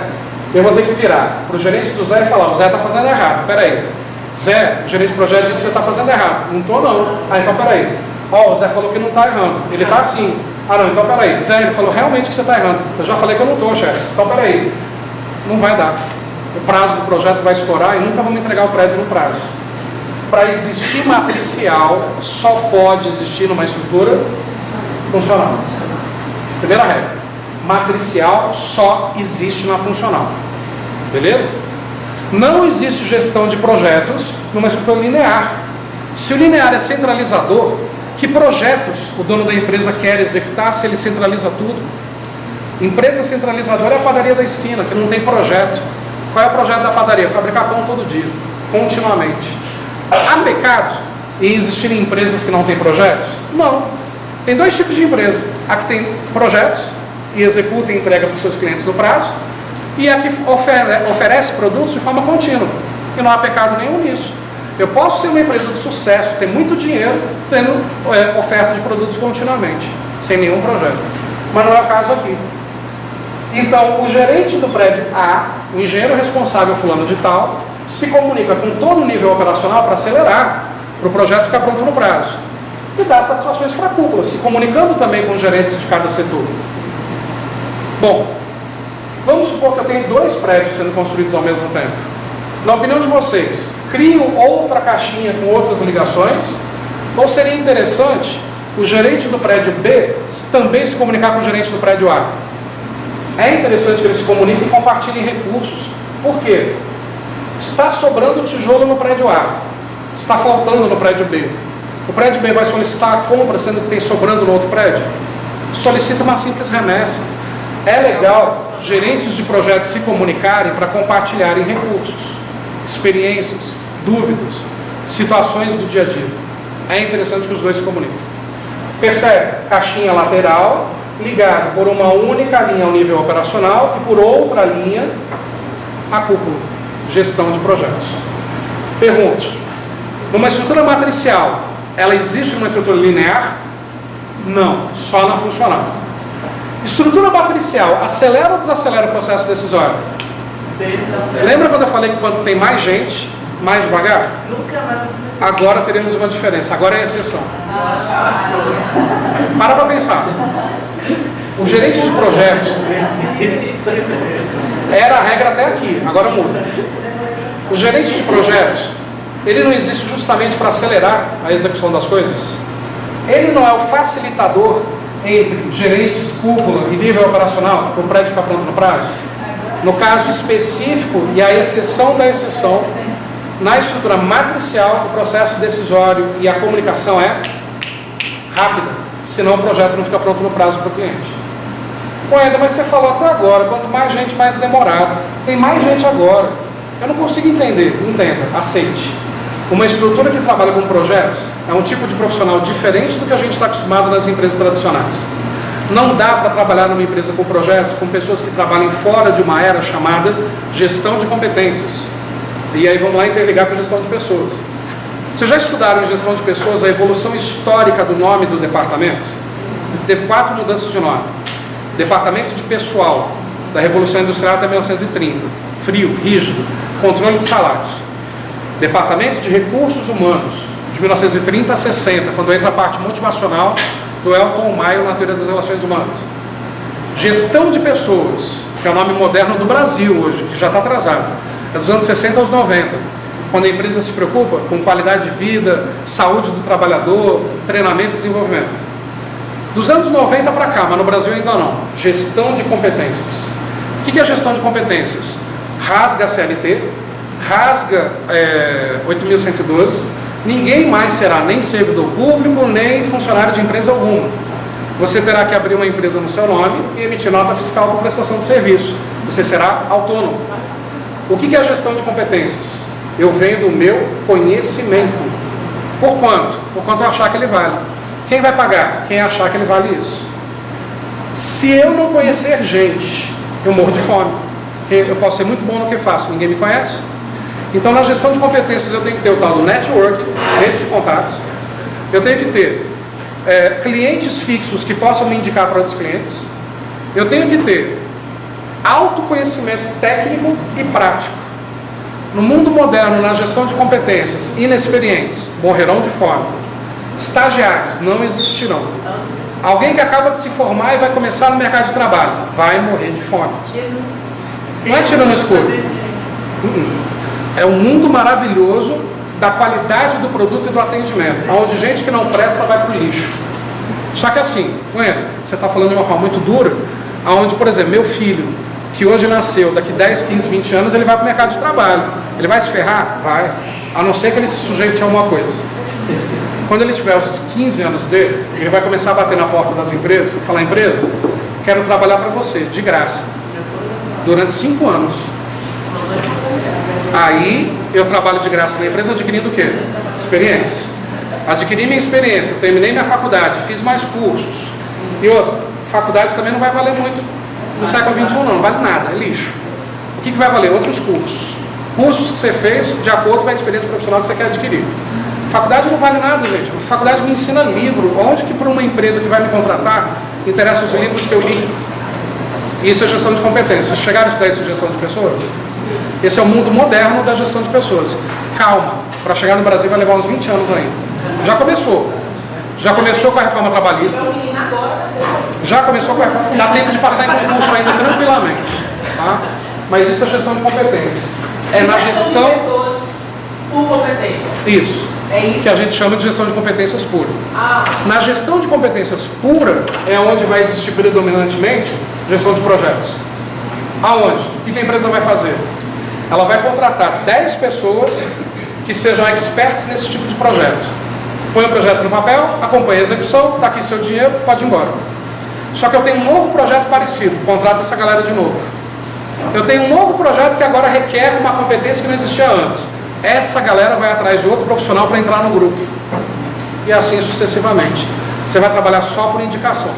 eu vou ter que virar para o gerente do Zé e falar, o Zé está fazendo errado, espera aí. Zé, o gerente de projeto disse que você está fazendo errado. Não estou não. Ah, então espera aí. Ó, o Zé falou que não está errando. Ele está assim. Ah não, então peraí, Zé, ele falou realmente que você está errando. Eu já falei que eu não estou, chefe. Então peraí, não vai dar. O prazo do projeto vai estourar e nunca vamos entregar o prédio no prazo. Para existir matricial, só pode existir numa estrutura funcional. Primeira regra, matricial só existe na funcional. Beleza? Não existe gestão de projetos numa estrutura linear. Se o linear é centralizador, que projetos o dono da empresa quer executar se ele centraliza tudo? Empresa centralizadora é a padaria da esquina, que não tem projeto. Qual é o projeto da padaria? Fabricar pão todo dia, continuamente. Há pecado em existirem empresas que não têm projetos? Não. Tem dois tipos de empresa. A que tem projetos e executa e entrega para os seus clientes no prazo, e a que oferece produtos de forma contínua. E não há pecado nenhum nisso. Eu posso ser uma empresa de sucesso, ter muito dinheiro, tendo oferta de produtos continuamente, sem nenhum projeto. Mas não é o caso aqui. Então, o gerente do prédio A, o engenheiro responsável fulano de tal, se comunica com todo o nível operacional para acelerar, para o projeto ficar pronto no prazo. E dá satisfações para a cúpula, se comunicando também com os gerentes de cada setor. Bom, vamos supor que eu tenho 2 prédios sendo construídos ao mesmo tempo. Na opinião de vocês, crio outra caixinha com outras ligações? Ou seria interessante o gerente do prédio B também se comunicar com o gerente do prédio A? É interessante que eles se comuniquem e compartilhem recursos. Por quê? Está sobrando tijolo no prédio A, está faltando no prédio B. O prédio B vai solicitar a compra, sendo que tem sobrando no outro prédio? Solicita uma simples remessa. É legal gerentes de projetos se comunicarem para compartilharem recursos, experiências, dúvidas, situações do dia a dia. É interessante que os dois se comuniquem. Percebe? Caixinha lateral, ligado por uma única linha ao nível operacional e por outra linha a cúpula, gestão de projetos. Pergunto, numa estrutura matricial, ela existe numa estrutura linear? Não, só na funcional. Estrutura matricial acelera ou desacelera o processo decisório? Lembra quando eu falei que quando tem mais gente, mais devagar? Nunca mais. Agora teremos uma diferença, agora é exceção. Para pensar. O gerente de projetos era a regra até aqui, agora muda. O gerente de projetos, ele não existe justamente para acelerar a execução das coisas? Ele não é o facilitador entre gerentes, cúpula e nível operacional para o prédio ficar pronto no prazo? No caso específico, e a exceção da exceção, na estrutura matricial, o processo decisório e a comunicação é rápida, senão o projeto não fica pronto no prazo para o cliente. Pô, Eda, mas você falou até agora, quanto mais gente, mais demorado. Tem mais gente agora. Eu não consigo entender. Entenda, aceite. Uma estrutura que trabalha com projetos é um tipo de profissional diferente do que a gente está acostumado nas empresas tradicionais. Não dá para trabalhar numa empresa com projetos com pessoas que trabalhem fora de uma era chamada gestão de competências. E aí vamos lá interligar com a gestão de pessoas. Vocês já estudaram em gestão de pessoas a evolução histórica do nome do departamento? Teve 4 mudanças de nome. Departamento de Pessoal, da Revolução Industrial até 1930. Frio, rígido, controle de salários. Departamento de Recursos Humanos, de 1930 a 60, quando entra a parte motivacional do Elton Maio na teoria das relações humanas. Gestão de Pessoas, que é o nome moderno do Brasil hoje, que já está atrasado. É dos anos 60 aos 90, quando a empresa se preocupa com qualidade de vida, saúde do trabalhador, treinamento e desenvolvimento. Dos anos 90 para cá, mas no Brasil ainda não. Gestão de competências. O que é gestão de competências? Rasga a CLT, rasga 8.112, ninguém mais será nem servidor público, nem funcionário de empresa alguma. Você terá que abrir uma empresa no seu nome e emitir nota fiscal por prestação de serviço. Você será autônomo. O que é a gestão de competências? Eu vendo o meu conhecimento. Por quanto? Por quanto eu achar que ele vale. Quem vai pagar? Quem achar que ele vale isso. Se eu não conhecer gente, eu morro de fome. Porque eu posso ser muito bom no que faço, ninguém me conhece. Então, na gestão de competências, eu tenho que ter o tal do network, rede de contatos. Eu tenho que ter clientes fixos que possam me indicar para outros clientes. Eu tenho que ter autoconhecimento técnico e prático. No mundo moderno, na gestão de competências, inexperientes morrerão de fome. Estagiários não existirão. Alguém que acaba de se formar e vai começar no mercado de trabalho, vai morrer de fome. Não é tiro no escuro. É um mundo maravilhoso da qualidade do produto e do atendimento, onde gente que não presta vai para o lixo. Só que assim, você está falando de uma forma muito dura, onde, por exemplo, meu filho, que hoje nasceu, daqui 10, 15, 20 anos, ele vai para o mercado de trabalho. Ele vai se ferrar? Vai. A não ser que ele se sujeite a alguma coisa. Quando ele tiver os 15 anos dele, ele vai começar a bater na porta das empresas e falar: empresa, quero trabalhar para você, de graça, durante 5 anos. Aí eu trabalho de graça na empresa adquirindo o quê? Experiência. Adquiri minha experiência, terminei minha faculdade, fiz mais cursos. E outra, faculdade também não vai valer muito no século XXI, não vale nada, é lixo. O que vai valer? Outros cursos. Cursos que você fez de acordo com a experiência profissional que você quer adquirir. Faculdade não vale nada, gente. Faculdade me ensina livro. Onde que para uma empresa que vai me contratar interessa os livros que eu li? Isso é gestão de competências. Chegaram a estudar isso em gestão de pessoas? Esse é o mundo moderno da gestão de pessoas. Calma, para chegar no Brasil vai levar uns 20 anos ainda. Já começou. Já começou com a reforma trabalhista. Já começou com a reforma. Dá tempo de passar em concurso ainda tranquilamente. Tá? Mas isso é gestão de competências. É na gestão. Por competência. Isso. É isso. Que a gente chama de gestão de competências pura. Na gestão de competências pura é onde vai existir predominantemente gestão de projetos. Aonde? O que a empresa vai fazer? Ela vai contratar 10 pessoas que sejam experts nesse tipo de projeto. Põe o projeto no papel, acompanha a execução, está aqui seu dinheiro, pode ir embora. Só que eu tenho um novo projeto parecido, contrata essa galera de novo. Eu tenho um novo projeto que agora requer uma competência que não existia antes. Essa galera vai atrás de outro profissional para entrar no grupo. E assim sucessivamente. Você vai trabalhar só por indicação.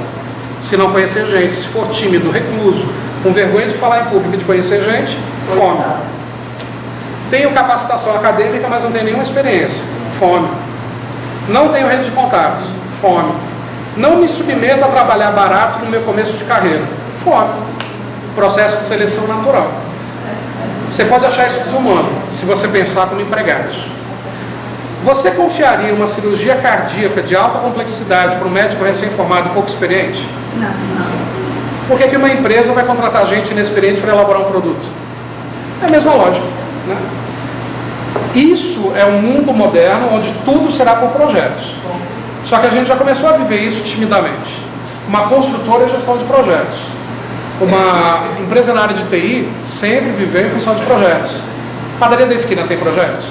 Se não conhecer gente, se for tímido, recluso, com vergonha de falar em público e de conhecer gente, fome. Tenho capacitação acadêmica, mas não tenho nenhuma experiência, fome. Não tenho rede de contatos, fome. Não me submeto a trabalhar barato no meu começo de carreira, fome. Processo de seleção natural. Você pode achar isso desumano, se você pensar como empregado. Você confiaria uma cirurgia cardíaca de alta complexidade para um médico recém-formado e pouco experiente? Não. Por que uma empresa vai contratar gente inexperiente para elaborar um produto? É a mesma lógica, né? Isso é um mundo moderno onde tudo será por projetos. Só que a gente já começou a viver isso timidamente. Uma construtora é gestão de projetos. Uma empresa na área de TI sempre viveu em função de projetos. A padaria da esquina tem projetos?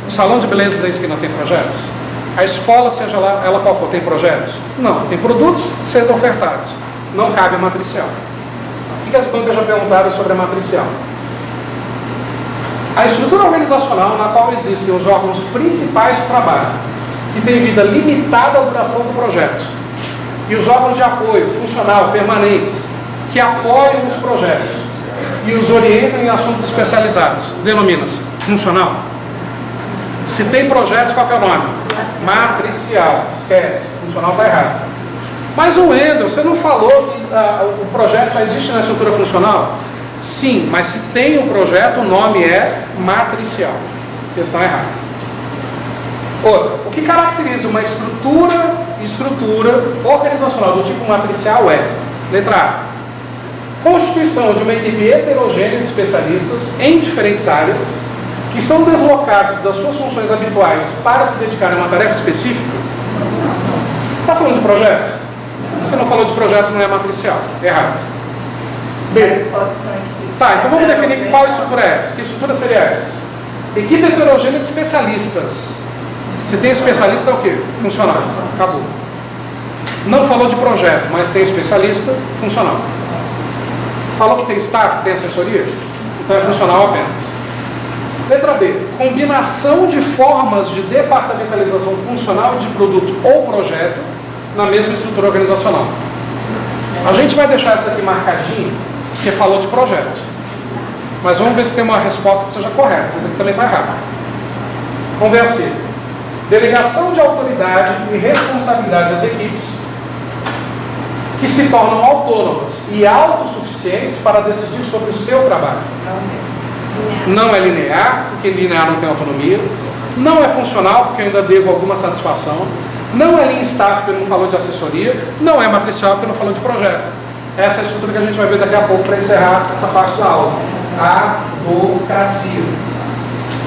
O salão de beleza da esquina tem projetos? A escola, seja lá ela qual for, tem projetos? Não, tem produtos sendo ofertados. Não cabe a matricial. O que as bancas já perguntaram sobre a matricial? A estrutura organizacional na qual existem os órgãos principais de trabalho, que tem vida limitada à duração do projeto, e os órgãos de apoio funcional permanentes, que apoiam os projetos e os orientam em assuntos especializados, denomina-se funcional. Se tem projetos, qual que é o nome? Matricial. Esquece, funcional está errado. Mas o Wendel, você não falou que o projeto só existe na estrutura funcional? Sim, mas se tem um projeto, o nome é matricial. Questão errada. Outra, o que caracteriza uma estrutura organizacional do tipo matricial é, letra A, constituição de uma equipe heterogênea de especialistas em diferentes áreas, que são deslocados das suas funções habituais para se dedicar a uma tarefa específica. Está falando de projeto? Se não falou de projeto, não é matricial. Errado. B. Tá, então vamos definir qual estrutura é essa. Que estrutura seria essa? Equipe heterogênea de especialistas. Se tem especialista, é o quê? Funcional. Acabou. Não falou de projeto, mas tem especialista, funcional. Falou que tem staff, que tem assessoria? Então é funcional apenas. Letra B. Combinação de formas de departamentalização funcional de produto ou projeto na mesma estrutura organizacional. A gente vai deixar essa aqui marcadinha, porque falou de projeto. Mas vamos ver se tem uma resposta que seja correta. Essa aqui também está errada. Vamos ver a C. Delegação de autoridade e responsabilidade às equipes que se tornam autônomas e autossuficientes para decidir sobre o seu trabalho. Não é linear, porque linear não tem autonomia. Não é funcional, porque eu ainda devo alguma satisfação. Não é Lean Staff, porque não falou de assessoria. Não é matricial, porque não falou de projeto. Essa é a estrutura que a gente vai ver daqui a pouco para encerrar essa parte da aula. A burocracia.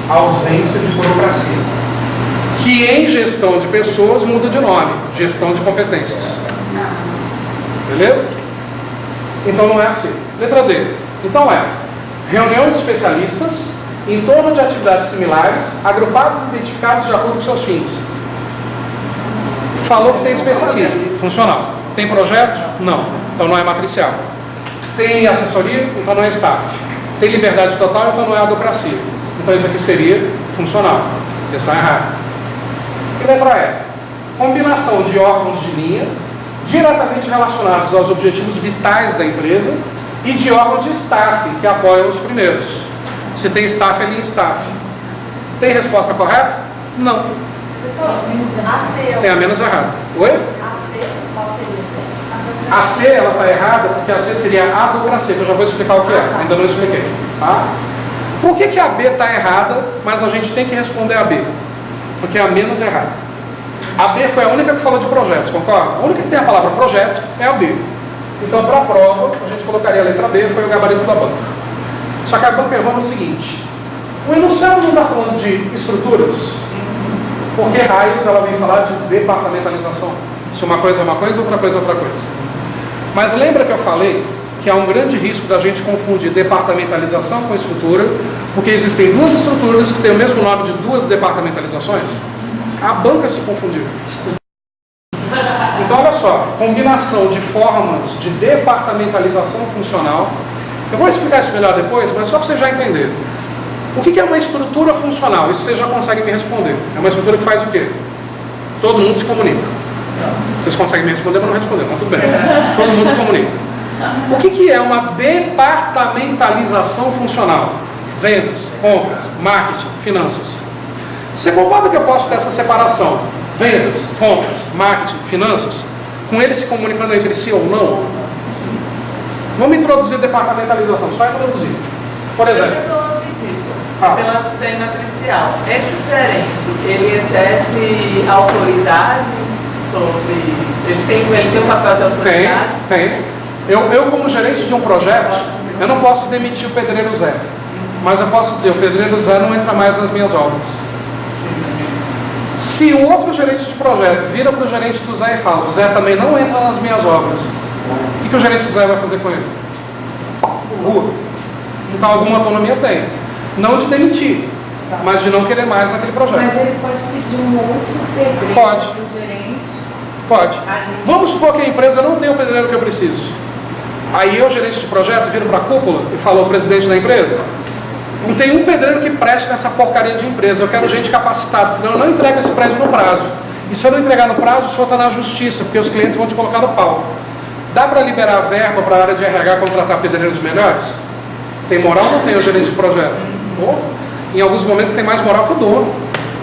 A ausência de burocracia. Que em gestão de pessoas muda de nome. Gestão de competências. Beleza? Então não é assim. Letra D. Então é reunião de especialistas em torno de atividades similares, agrupados e identificados de acordo com seus fins. Falou que tem especialista, funcional. Tem projeto? Não. Então não é matricial. Tem assessoria? Então não é staff. Tem liberdade total? Então não é adocracia. Então isso aqui seria funcional. Está errado. E letra E. Combinação de órgãos de linha diretamente relacionados aos objetivos vitais da empresa e de órgãos de staff que apoiam os primeiros. Se tem staff, é Lean Staff. Tem resposta correta? Não. Tem a menos errada. Oi? A C ela está errada porque a C seria a adocracia, que eu já vou explicar o que é. Ainda não expliquei. Tá? Por que a B está errada, mas a gente tem que responder a B? Porque é a menos errada. A B foi a única que falou de projetos, concorda? A única que tem a palavra projeto é a B. Então, para a prova, a gente colocaria a letra B, foi o gabarito da banca. Só que a banca errou no seguinte: o enunciado não está falando de estruturas, porque raios ela vem falar de departamentalização. Se uma coisa é uma coisa, outra coisa é outra coisa. Mas lembra que eu falei que há um grande risco da gente confundir departamentalização com estrutura, porque existem duas estruturas que têm o mesmo nome de duas departamentalizações? A banca se confundiu. Então, olha só, combinação de formas de departamentalização funcional. Eu vou explicar isso melhor depois, mas só para você já entender. O que é uma estrutura funcional? Isso você já consegue me responder. É uma estrutura que faz o quê? Todo mundo se comunica. Vocês conseguem me responder, mas não responder, mas tudo bem. Todo mundo se comunica. O que é uma departamentalização funcional? Vendas, compras, marketing, finanças. Você concorda que eu posso ter essa separação? Vendas, compras, marketing, finanças, com eles se comunicando entre si ou não? Vamos introduzir departamentalização, só introduzir. Por exemplo. Pela tem matricial. Esse gerente, ele exerce autoridade sobre. Ele tem um papel de autoridade? Tem. Eu como gerente de um projeto, eu não posso demitir o pedreiro Zé. Mas eu posso dizer, o pedreiro Zé não entra mais nas minhas obras. Se o outro gerente de projeto vira para o gerente do Zé e fala, o Zé também não entra nas minhas obras, o que o gerente do Zé vai fazer com ele? Rua. Então alguma autonomia tem. Não de demitir, mas de não querer mais naquele projeto. Mas ele pode pedir um outro pedreiro. Pode. Do gerente. Pode. Vamos supor que a empresa não tem o pedreiro que eu preciso. Aí eu, gerente de projeto, viro para a cúpula e falo ao presidente da empresa, não tem um pedreiro que preste nessa porcaria de empresa, eu quero gente capacitada, senão eu não entrego esse prédio no prazo. E se eu não entregar no prazo, o senhor está na justiça, porque os clientes vão te colocar no pau. Dá para liberar verba para a área de RH contratar pedreiros melhores? Tem moral ou não tem o gerente de projeto? Em alguns momentos tem mais moral que o dono.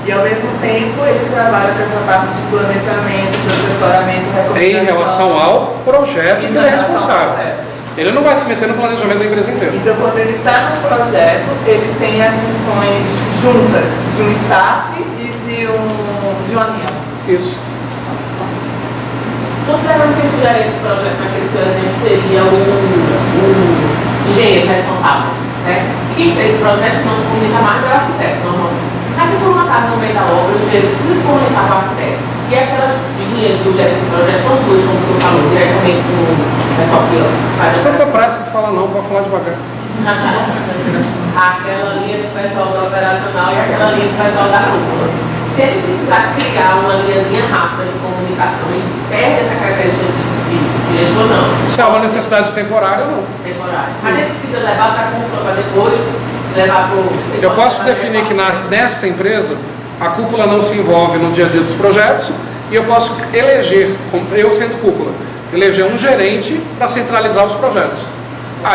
E ao mesmo tempo ele trabalha com essa parte de planejamento, de assessoramento, recomendação. Em relação ao projeto que ele é responsável. Ele não vai se meter no planejamento da empresa inteira. Então, quando ele está no projeto, ele tem as funções juntas de um staff e de uma linha. Isso. Considerando que esse gerente do projeto, naquele seu exemplo, seria o engenheiro responsável, né? E quem fez o projeto não se comunica mais é o arquiteto, normalmente. Mas se for uma casa no meio da obra, o engenheiro precisa se comunicar com o arquiteto. E aquelas linhas do gerente do projeto são duas, como o senhor falou, diretamente com o pessoal que faz a Você não tem pressa de falar não, pode falar devagar. Aquela linha do pessoal do operacional e aquela linha do pessoal da cúpula. Se ele precisar criar uma linhazinha rápida de comunicação, ele perde essa característica de gestor, não. Se há uma necessidade temporária, não. Temporária. Mas ele precisa levar para a cúpula para depois levar para o... Eu posso definir que nesta empresa, a cúpula não se envolve no dia a dia dos projetos e eu posso eleger, eu sendo cúpula, eleger um gerente para centralizar os projetos.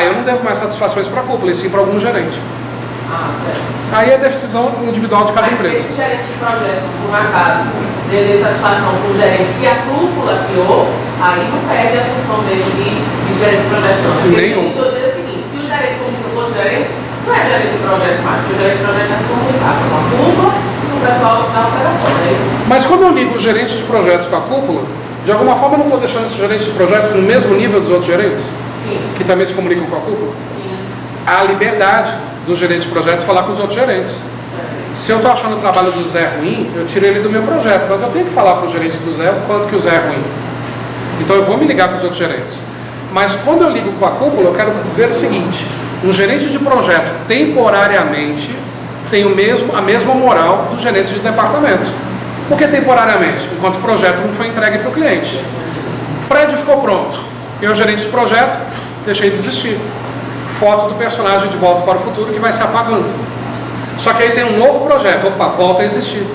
Eu não devo mais satisfações para a cúpula, e sim para algum gerente. Certo. Aí é decisão individual de cada empresa. Se esse gerente de projeto, por um acaso, deve satisfação com o gerente que a cúpula criou, aí não perde a função dele de gerente de projeto, não. Nenhum. Isso eu dizer o seguinte, se o gerente comunica com o gerente, não é gerente de projeto mais, porque o gerente de projeto vai se comunicar com a cúpula e com o pessoal da operação, né? Mas quando eu ligo o gerente de projetos com a cúpula, de alguma forma eu não estou deixando esse gerente de projetos no mesmo nível dos outros gerentes? Sim. Que também se comunicam com a cúpula? Sim. Há a liberdade do gerente de projetos falar com os outros gerentes. Se eu estou achando o trabalho do Zé ruim, eu tiro ele do meu projeto, mas eu tenho que falar para o gerente do Zé o quanto que o Zé é ruim. Então eu vou me ligar com os outros gerentes. Mas quando eu ligo com a cúpula, eu quero dizer o seguinte: um gerente de projeto temporariamente tem a mesma moral dos gerentes de departamento. Por que temporariamente? Enquanto o projeto não foi entregue para o cliente. O prédio ficou pronto. Eu, gerente de projeto, deixei de existir. Foto do personagem de Volta para o Futuro que vai se apagando. Só que aí tem um novo projeto. Opa, volta a existir.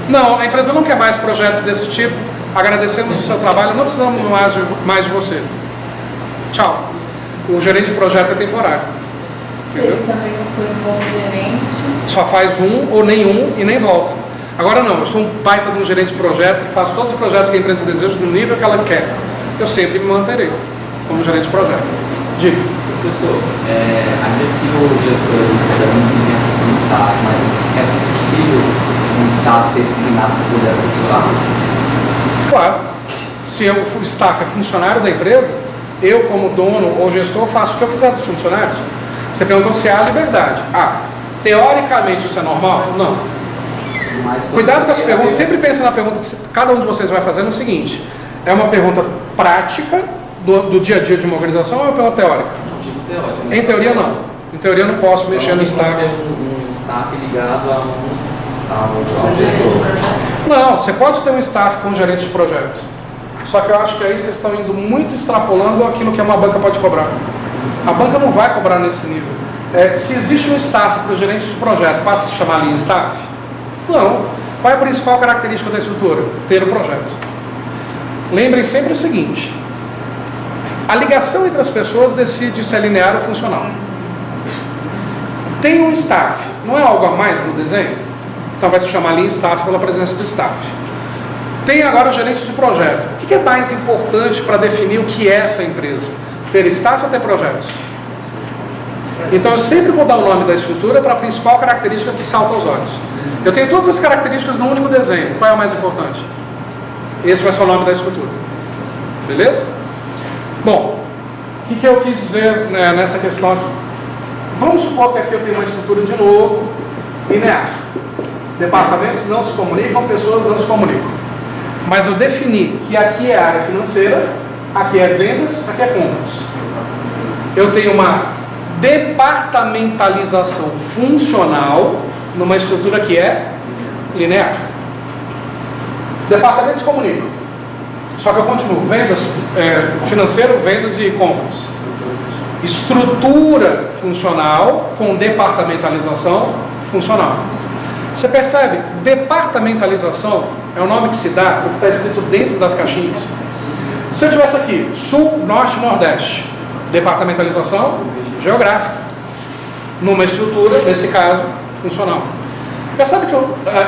Não, a empresa não quer mais projetos desse tipo. Agradecemos o seu trabalho, não precisamos mais de você. Tchau. O gerente de projeto é temporário. Se ele também não foi um bom gerente. Só faz um ou nenhum e nem volta. Agora não, eu sou um baita de um gerente de projeto que faz todos os projetos que a empresa deseja no nível que ela quer. Eu sempre me manterei como gerente de projeto. Diga. Professor, ainda que o gestor ele desempenha a função staff, mas é possível um staff ser designado para poder assessorar? Claro. Se o staff é funcionário da empresa, eu como dono ou gestor faço o que eu quiser dos funcionários. Você perguntou se há liberdade. Teoricamente isso é normal? Não. Cuidado com as perguntas, sempre pense na pergunta que cada um de vocês vai fazer no seguinte: é uma pergunta prática do dia a dia de uma organização ou é uma pergunta teórica? Em teoria não. Em teoria eu não posso mexer no staff. Um staff ligado ao gestor. Não, você pode ter um staff com um gerente de projetos. Só que eu acho que aí vocês estão indo muito extrapolando aquilo que uma banca pode cobrar. A banca não vai cobrar nesse nível. Se existe um staff para o gerente de projeto, passa a se chamar ali staff? Não. Qual é a principal característica da estrutura? Ter o projeto. Lembrem sempre o seguinte: a ligação entre as pessoas decide se é linear ou funcional. Tem um staff, não é algo a mais no desenho? Então vai se chamar ali staff pela presença do staff. Tem agora o gerente de projeto. O que é mais importante para definir o que é essa empresa? Ter staff ou ter projetos? Então eu sempre vou dar o nome da estrutura para a principal característica que salta aos olhos. Eu tenho todas as características num único desenho. Qual é a mais importante? Esse vai ser o nome da estrutura. Beleza? Bom, o que eu quis dizer nessa questão aqui? Vamos supor que aqui eu tenho uma estrutura de novo, linear. Departamentos não se comunicam, pessoas não se comunicam. Mas eu defini que aqui é a área financeira, aqui é vendas, aqui é compras. Eu tenho uma departamentalização funcional numa estrutura que é linear. Departamentos se comunicam. Só que eu continuo. Vendas, financeiro, vendas e compras. Estrutura funcional com departamentalização funcional. Você percebe? Departamentalização é o nome que se dá porque está escrito dentro das caixinhas. Se eu tivesse aqui, Sul, Norte, Nordeste, departamentalização geográfica, numa estrutura, nesse caso, funcional. Percebe que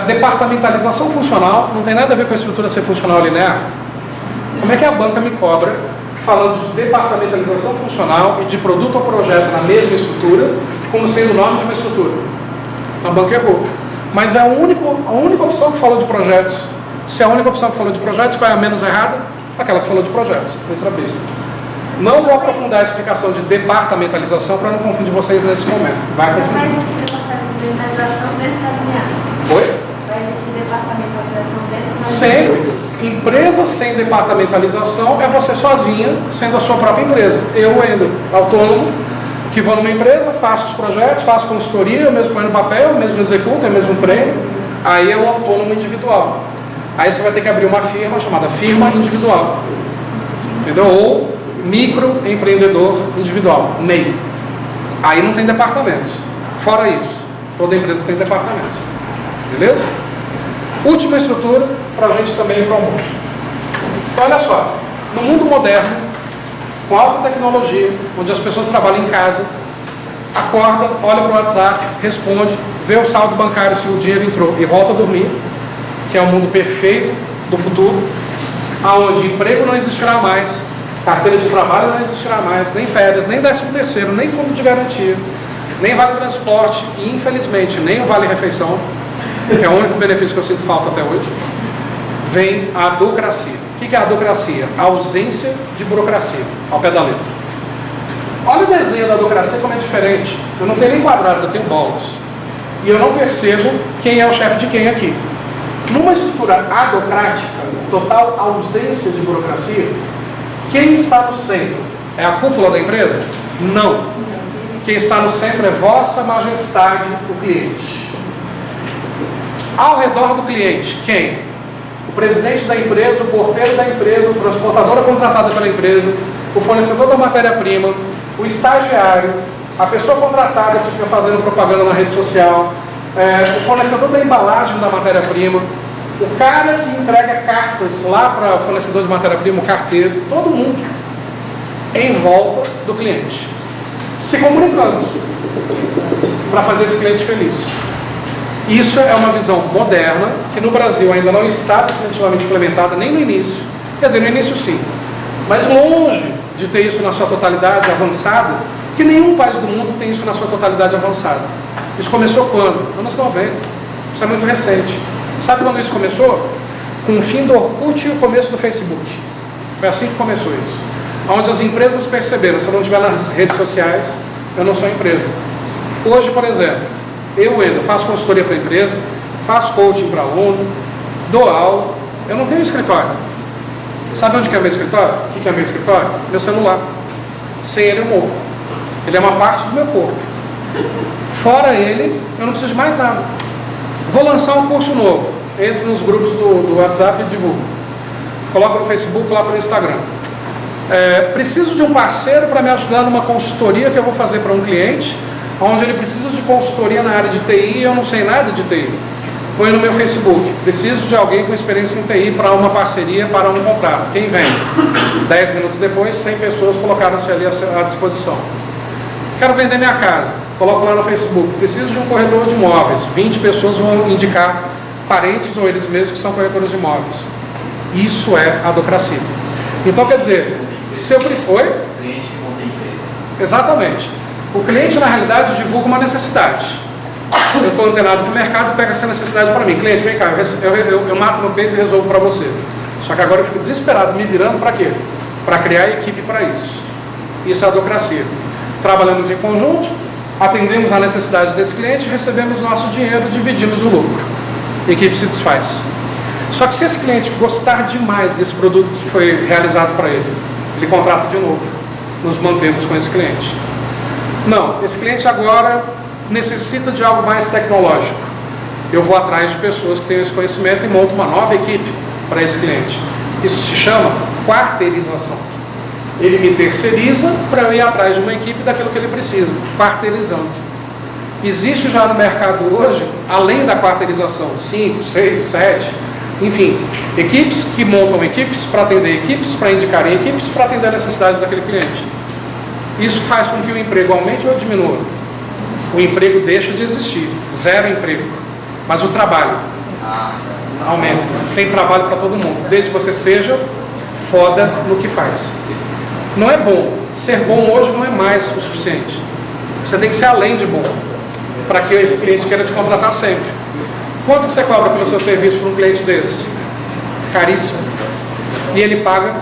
departamentalização funcional não tem nada a ver com a estrutura ser funcional linear? Como é que a banca me cobra, falando de departamentalização funcional e de produto ou projeto na mesma estrutura, como sendo o nome de uma estrutura? A banca errou. Mas é a única opção que falou de projetos. Se é a única opção que falou de projetos, qual é a menos errada? Aquela que falou de projetos, letra B. Não vou aprofundar a explicação de departamentalização para não confundir vocês nesse momento. Vai confundir. Vai existir departamentalização dentro da linha? Oi? Vai existir departamentalização dentro da Sem empresa sem departamentalização é você sozinha, sendo a sua própria empresa. Eu, Wendel, autônomo, que vou numa empresa, faço os projetos, faço consultoria, eu mesmo ponho no papel, eu mesmo executo, eu mesmo treino. Aí é o autônomo individual. Aí você vai ter que abrir uma firma chamada firma individual. Entendeu? Ou microempreendedor individual, MEI. Aí não tem departamentos. Fora isso, toda empresa tem departamento. Beleza? Última estrutura para a gente também ir para o almoço. Então olha só, no mundo moderno, com alta tecnologia, onde as pessoas trabalham em casa, acorda, olha para o WhatsApp, responde, vê o saldo bancário se o dinheiro entrou e volta a dormir, que é o mundo perfeito do futuro, aonde emprego não existirá mais, carteira de trabalho não existirá mais, nem férias, nem 13º, nem fundo de garantia, nem vale transporte e, infelizmente, nem o vale refeição. que é o único benefício que eu sinto falta até hoje, vem a adocracia. O que é a adocracia? A ausência de burocracia, ao pé da letra. Olha o desenho da adocracia como é diferente. Eu não tenho nem quadrados, eu tenho bolas. E eu não percebo quem é o chefe de quem aqui. Numa estrutura adocrática, total ausência de burocracia, quem está no centro? É a cúpula da empresa? Não. Quem está no centro é Vossa Majestade, o cliente. Ao redor do cliente, quem? O presidente da empresa, o porteiro da empresa, o transportador contratado pela empresa, o fornecedor da matéria-prima, o estagiário, a pessoa contratada que fica fazendo propaganda na rede social, o fornecedor da embalagem da matéria-prima, o cara que entrega cartas lá para o fornecedor de matéria-prima, o carteiro, todo mundo em volta do cliente, se comunicando para fazer esse cliente feliz. Isso é uma visão moderna, que no Brasil ainda não está definitivamente implementada, nem no início. Quer dizer, no início sim, mas longe de ter isso na sua totalidade avançada, porque nenhum país do mundo tem isso na sua totalidade avançada. Isso começou quando? Anos 90. Isso é muito recente. Sabe quando isso começou? Com o fim do Orkut e o começo do Facebook. Foi assim que começou isso. Onde as empresas perceberam, se eu não estiver nas redes sociais, eu não sou empresa. Hoje, por exemplo, eu faço consultoria para empresa, faço coaching para aluno, dou aula, eu não tenho escritório. Sabe onde que é meu escritório? O que é meu escritório? Meu celular. Sem ele eu morro. Ele é uma parte do meu corpo. Fora ele, eu não preciso de mais nada. Vou lançar um curso novo. Entro nos grupos do WhatsApp e divulgo. Coloco no Facebook, coloco no Instagram. Preciso de um parceiro para me ajudar numa consultoria que eu vou fazer para um cliente, onde ele precisa de consultoria na área de TI e eu não sei nada de TI. Põe no meu Facebook. Preciso de alguém com experiência em TI para uma parceria, para um contrato. Quem vem? 10 minutos depois, 100 pessoas colocaram-se ali à disposição. Quero vender minha casa. Coloco lá no Facebook. Preciso de um corretor de imóveis. 20 pessoas vão indicar parentes ou eles mesmos que são corretores de imóveis. Isso é adocracia. Então, quer dizer, se eu preciso... Oi? Cliente que monta empresa. Exatamente. O cliente, na realidade, divulga uma necessidade. Eu estou antenado com o mercado, pega essa necessidade para mim. Cliente, vem cá, eu mato no peito e resolvo para você. Só que agora eu fico desesperado, me virando para quê? Para criar equipe para isso. Isso é adocracia. Trabalhamos em conjunto, atendemos a necessidade desse cliente, recebemos nosso dinheiro, dividimos o lucro. A equipe se desfaz. Só que se esse cliente gostar demais desse produto que foi realizado para ele, ele contrata de novo. Nos mantemos com esse cliente. Não, esse cliente agora necessita de algo mais tecnológico. Eu vou atrás de pessoas que tenham esse conhecimento e monto uma nova equipe para esse cliente. Isso se chama quarteirização. Ele me terceiriza para eu ir atrás de uma equipe daquilo que ele precisa, quarteirizando. Existe já no mercado hoje, além da quarteirização, 5, 6, 7, enfim, equipes que montam equipes para atender equipes, para indicarem equipes, para atender a necessidade daquele cliente. Isso faz com que o emprego aumente ou diminua. O emprego deixa de existir, zero emprego, mas o trabalho aumenta. Tem trabalho para todo mundo, desde que você seja foda no que faz. Não é bom, ser bom hoje não é mais o suficiente. Você tem que ser além de bom, para que esse cliente queira te contratar sempre. Quanto que você cobra pelo seu serviço para um cliente desse? Caríssimo. E ele paga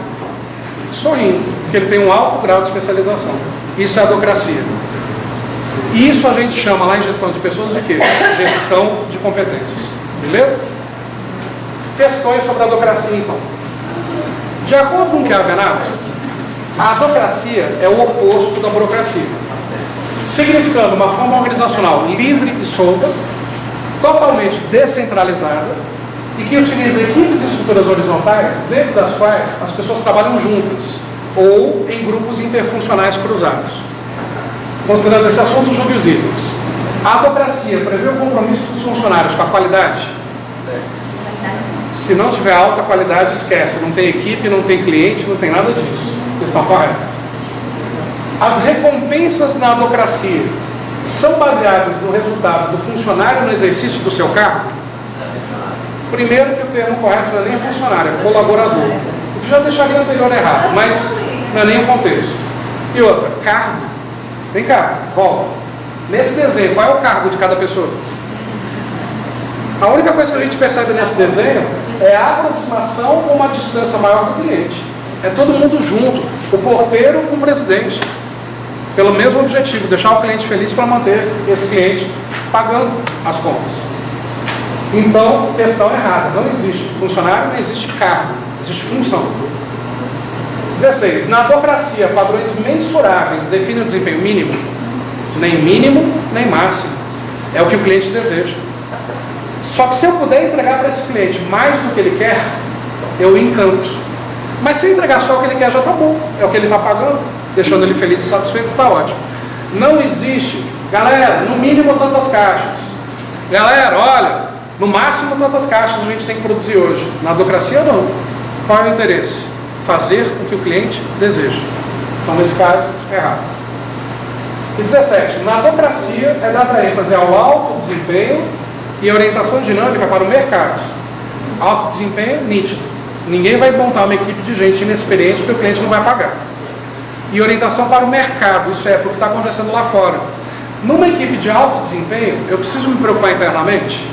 sorrindo, porque ele tem um alto grau de especialização. Isso é adocracia. Isso a gente chama lá em gestão de pessoas de quê? Gestão de competências. Beleza? Questões sobre a adocracia, então. De acordo com o que é Avenato, a adocracia é o oposto da burocracia, significando uma forma organizacional livre e solta, totalmente descentralizada e que utiliza equipes e estruturas horizontais, dentro das quais as pessoas trabalham juntas ou em grupos interfuncionais cruzados. Considerando esse assunto, julgue os itens. A adocracia prevê o compromisso dos funcionários com a qualidade? Se não tiver alta qualidade, esquece. Não tem equipe, não tem cliente, não tem nada disso. Questão correta. As recompensas na adocracia são baseadas no resultado do funcionário no exercício do seu cargo? Primeiro que o termo correto não é nem funcionário, é colaborador. O que já deixaria o anterior errado, mas não é nem o contexto. E outra, cargo. Vem cá, volta. Nesse desenho, qual é o cargo de cada pessoa? A única coisa que a gente percebe nesse desenho é a aproximação com uma distância maior do cliente. É todo mundo junto, o porteiro com o presidente, pelo mesmo objetivo, deixar o cliente feliz para manter esse cliente pagando as contas. Então, questão errada, não existe funcionário, não existe cargo, existe função. 16. Na advocacia, padrões mensuráveis definem o desempenho mínimo? Nem mínimo, nem máximo. É o que o cliente deseja. Só que se eu puder entregar para esse cliente mais do que ele quer, eu encanto. Mas se eu entregar só o que ele quer, já está bom. É o que ele está pagando, deixando ele feliz e satisfeito, está ótimo. Não existe, galera, no mínimo tantas caixas. Galera, olha, no máximo tantas caixas a gente tem que produzir hoje. Na advocacia, não. Qual é o interesse? Fazer o que o cliente deseja. Então, nesse caso, é errado. E 17. Na advocacia é dada ênfase ao alto desempenho e orientação dinâmica para o mercado. Alto desempenho, nítido. Ninguém vai montar uma equipe de gente inexperiente porque o cliente não vai pagar. E orientação para o mercado, isso é, porque está acontecendo lá fora. Numa equipe de alto desempenho, eu preciso me preocupar internamente?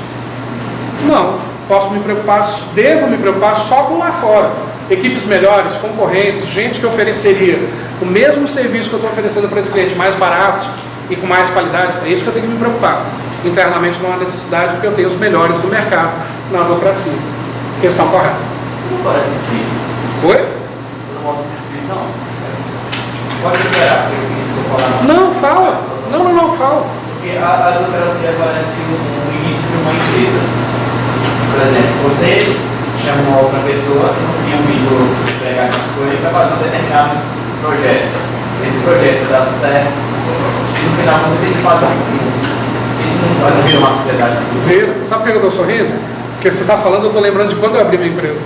Não. Posso me preocupar, devo me preocupar só com lá fora. Equipes melhores, concorrentes, gente que ofereceria o mesmo serviço que eu estou oferecendo para esse cliente, mais barato e com mais qualidade, é isso que eu tenho que me preocupar. Internamente não há necessidade, porque eu tenho os melhores do mercado na advocacia. Questão correta. Isso não parece possível. Oi? Eu não posso ser não. Pode liberar, porque isso que eu vou falar. Não, fala. Não, fala. Porque a advocacia parece o início de uma empresa. Por exemplo, você chama uma outra pessoa que não tinha vindo pegar as coisas para fazer um determinado projeto. Esse projeto dá sucesso. E no final você tem que fazer isso não vai vir uma sociedade. Sabe por que eu estou sorrindo? Porque você está falando, eu estou lembrando de quando eu abri minha empresa.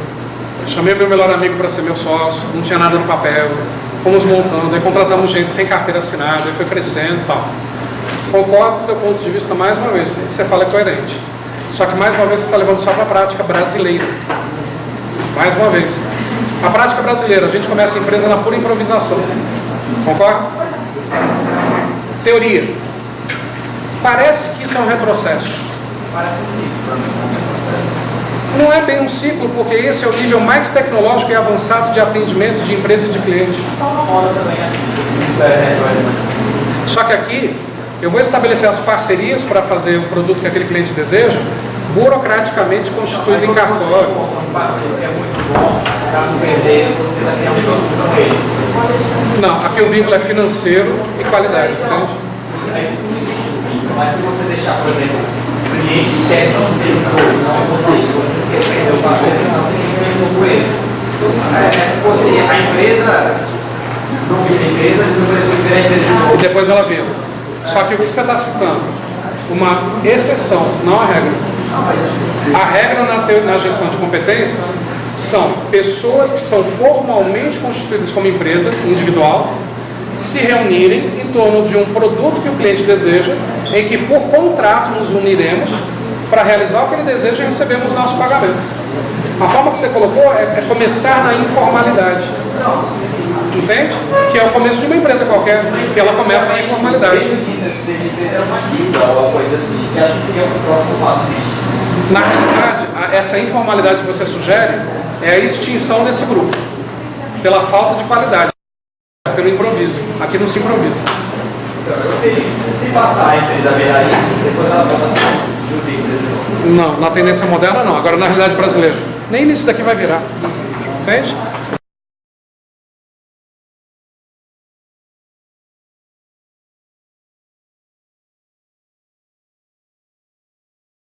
Chamei meu melhor amigo para ser meu sócio, não tinha nada no papel, fomos montando, aí contratamos gente sem carteira assinada, aí foi crescendo e tal. Concordo com o teu ponto de vista mais uma vez, tudo que você fala é coerente. Só que mais uma vez você está levando só para a prática brasileira. Mais uma vez. A prática brasileira, a gente começa a empresa na pura improvisação. Concorda? Teoria. Parece que isso é um retrocesso. Parece um ciclo também, um retrocesso. Não é bem um ciclo, porque esse é o nível mais tecnológico e avançado de atendimento de empresa e de cliente. Está uma moda também assim. Só que aqui, eu vou estabelecer as parcerias para fazer o produto que aquele cliente deseja, burocraticamente constituído em cartório. Um parceiro que é muito bom, para não perder, você tem que ter um produto com ele. Não, aqui o vínculo é financeiro e qualidade, entende? Aí não existe um vínculo, mas se você deixar, por exemplo, o cliente quer financeiro não é você quer perder o parceiro financeiro e não com ele. A empresa não vira a empresa, não vira a empresa de novo. E depois ela vira. Só que o que você está citando? Uma exceção, não a regra. A regra na gestão de competências são pessoas que são formalmente constituídas como empresa individual se reunirem em torno de um produto que o cliente deseja, em que por contrato nos uniremos para realizar o que ele deseja e recebemos nosso pagamento. A forma que você colocou é começar na informalidade. Entende? Que é o começo de uma empresa qualquer, que ela começa na informalidade. É uma dica ou uma coisa assim, que acho que seria o próximo passo disso. Na realidade, essa informalidade que você sugere é a extinção desse grupo, pela falta de qualidade, pelo improviso. Aqui não se improvisa. Se passar a empresa virar isso, depois ela volta a ser empresa. Não, na tendência moderna não, agora na realidade brasileira. Nem nisso daqui vai virar. Entende?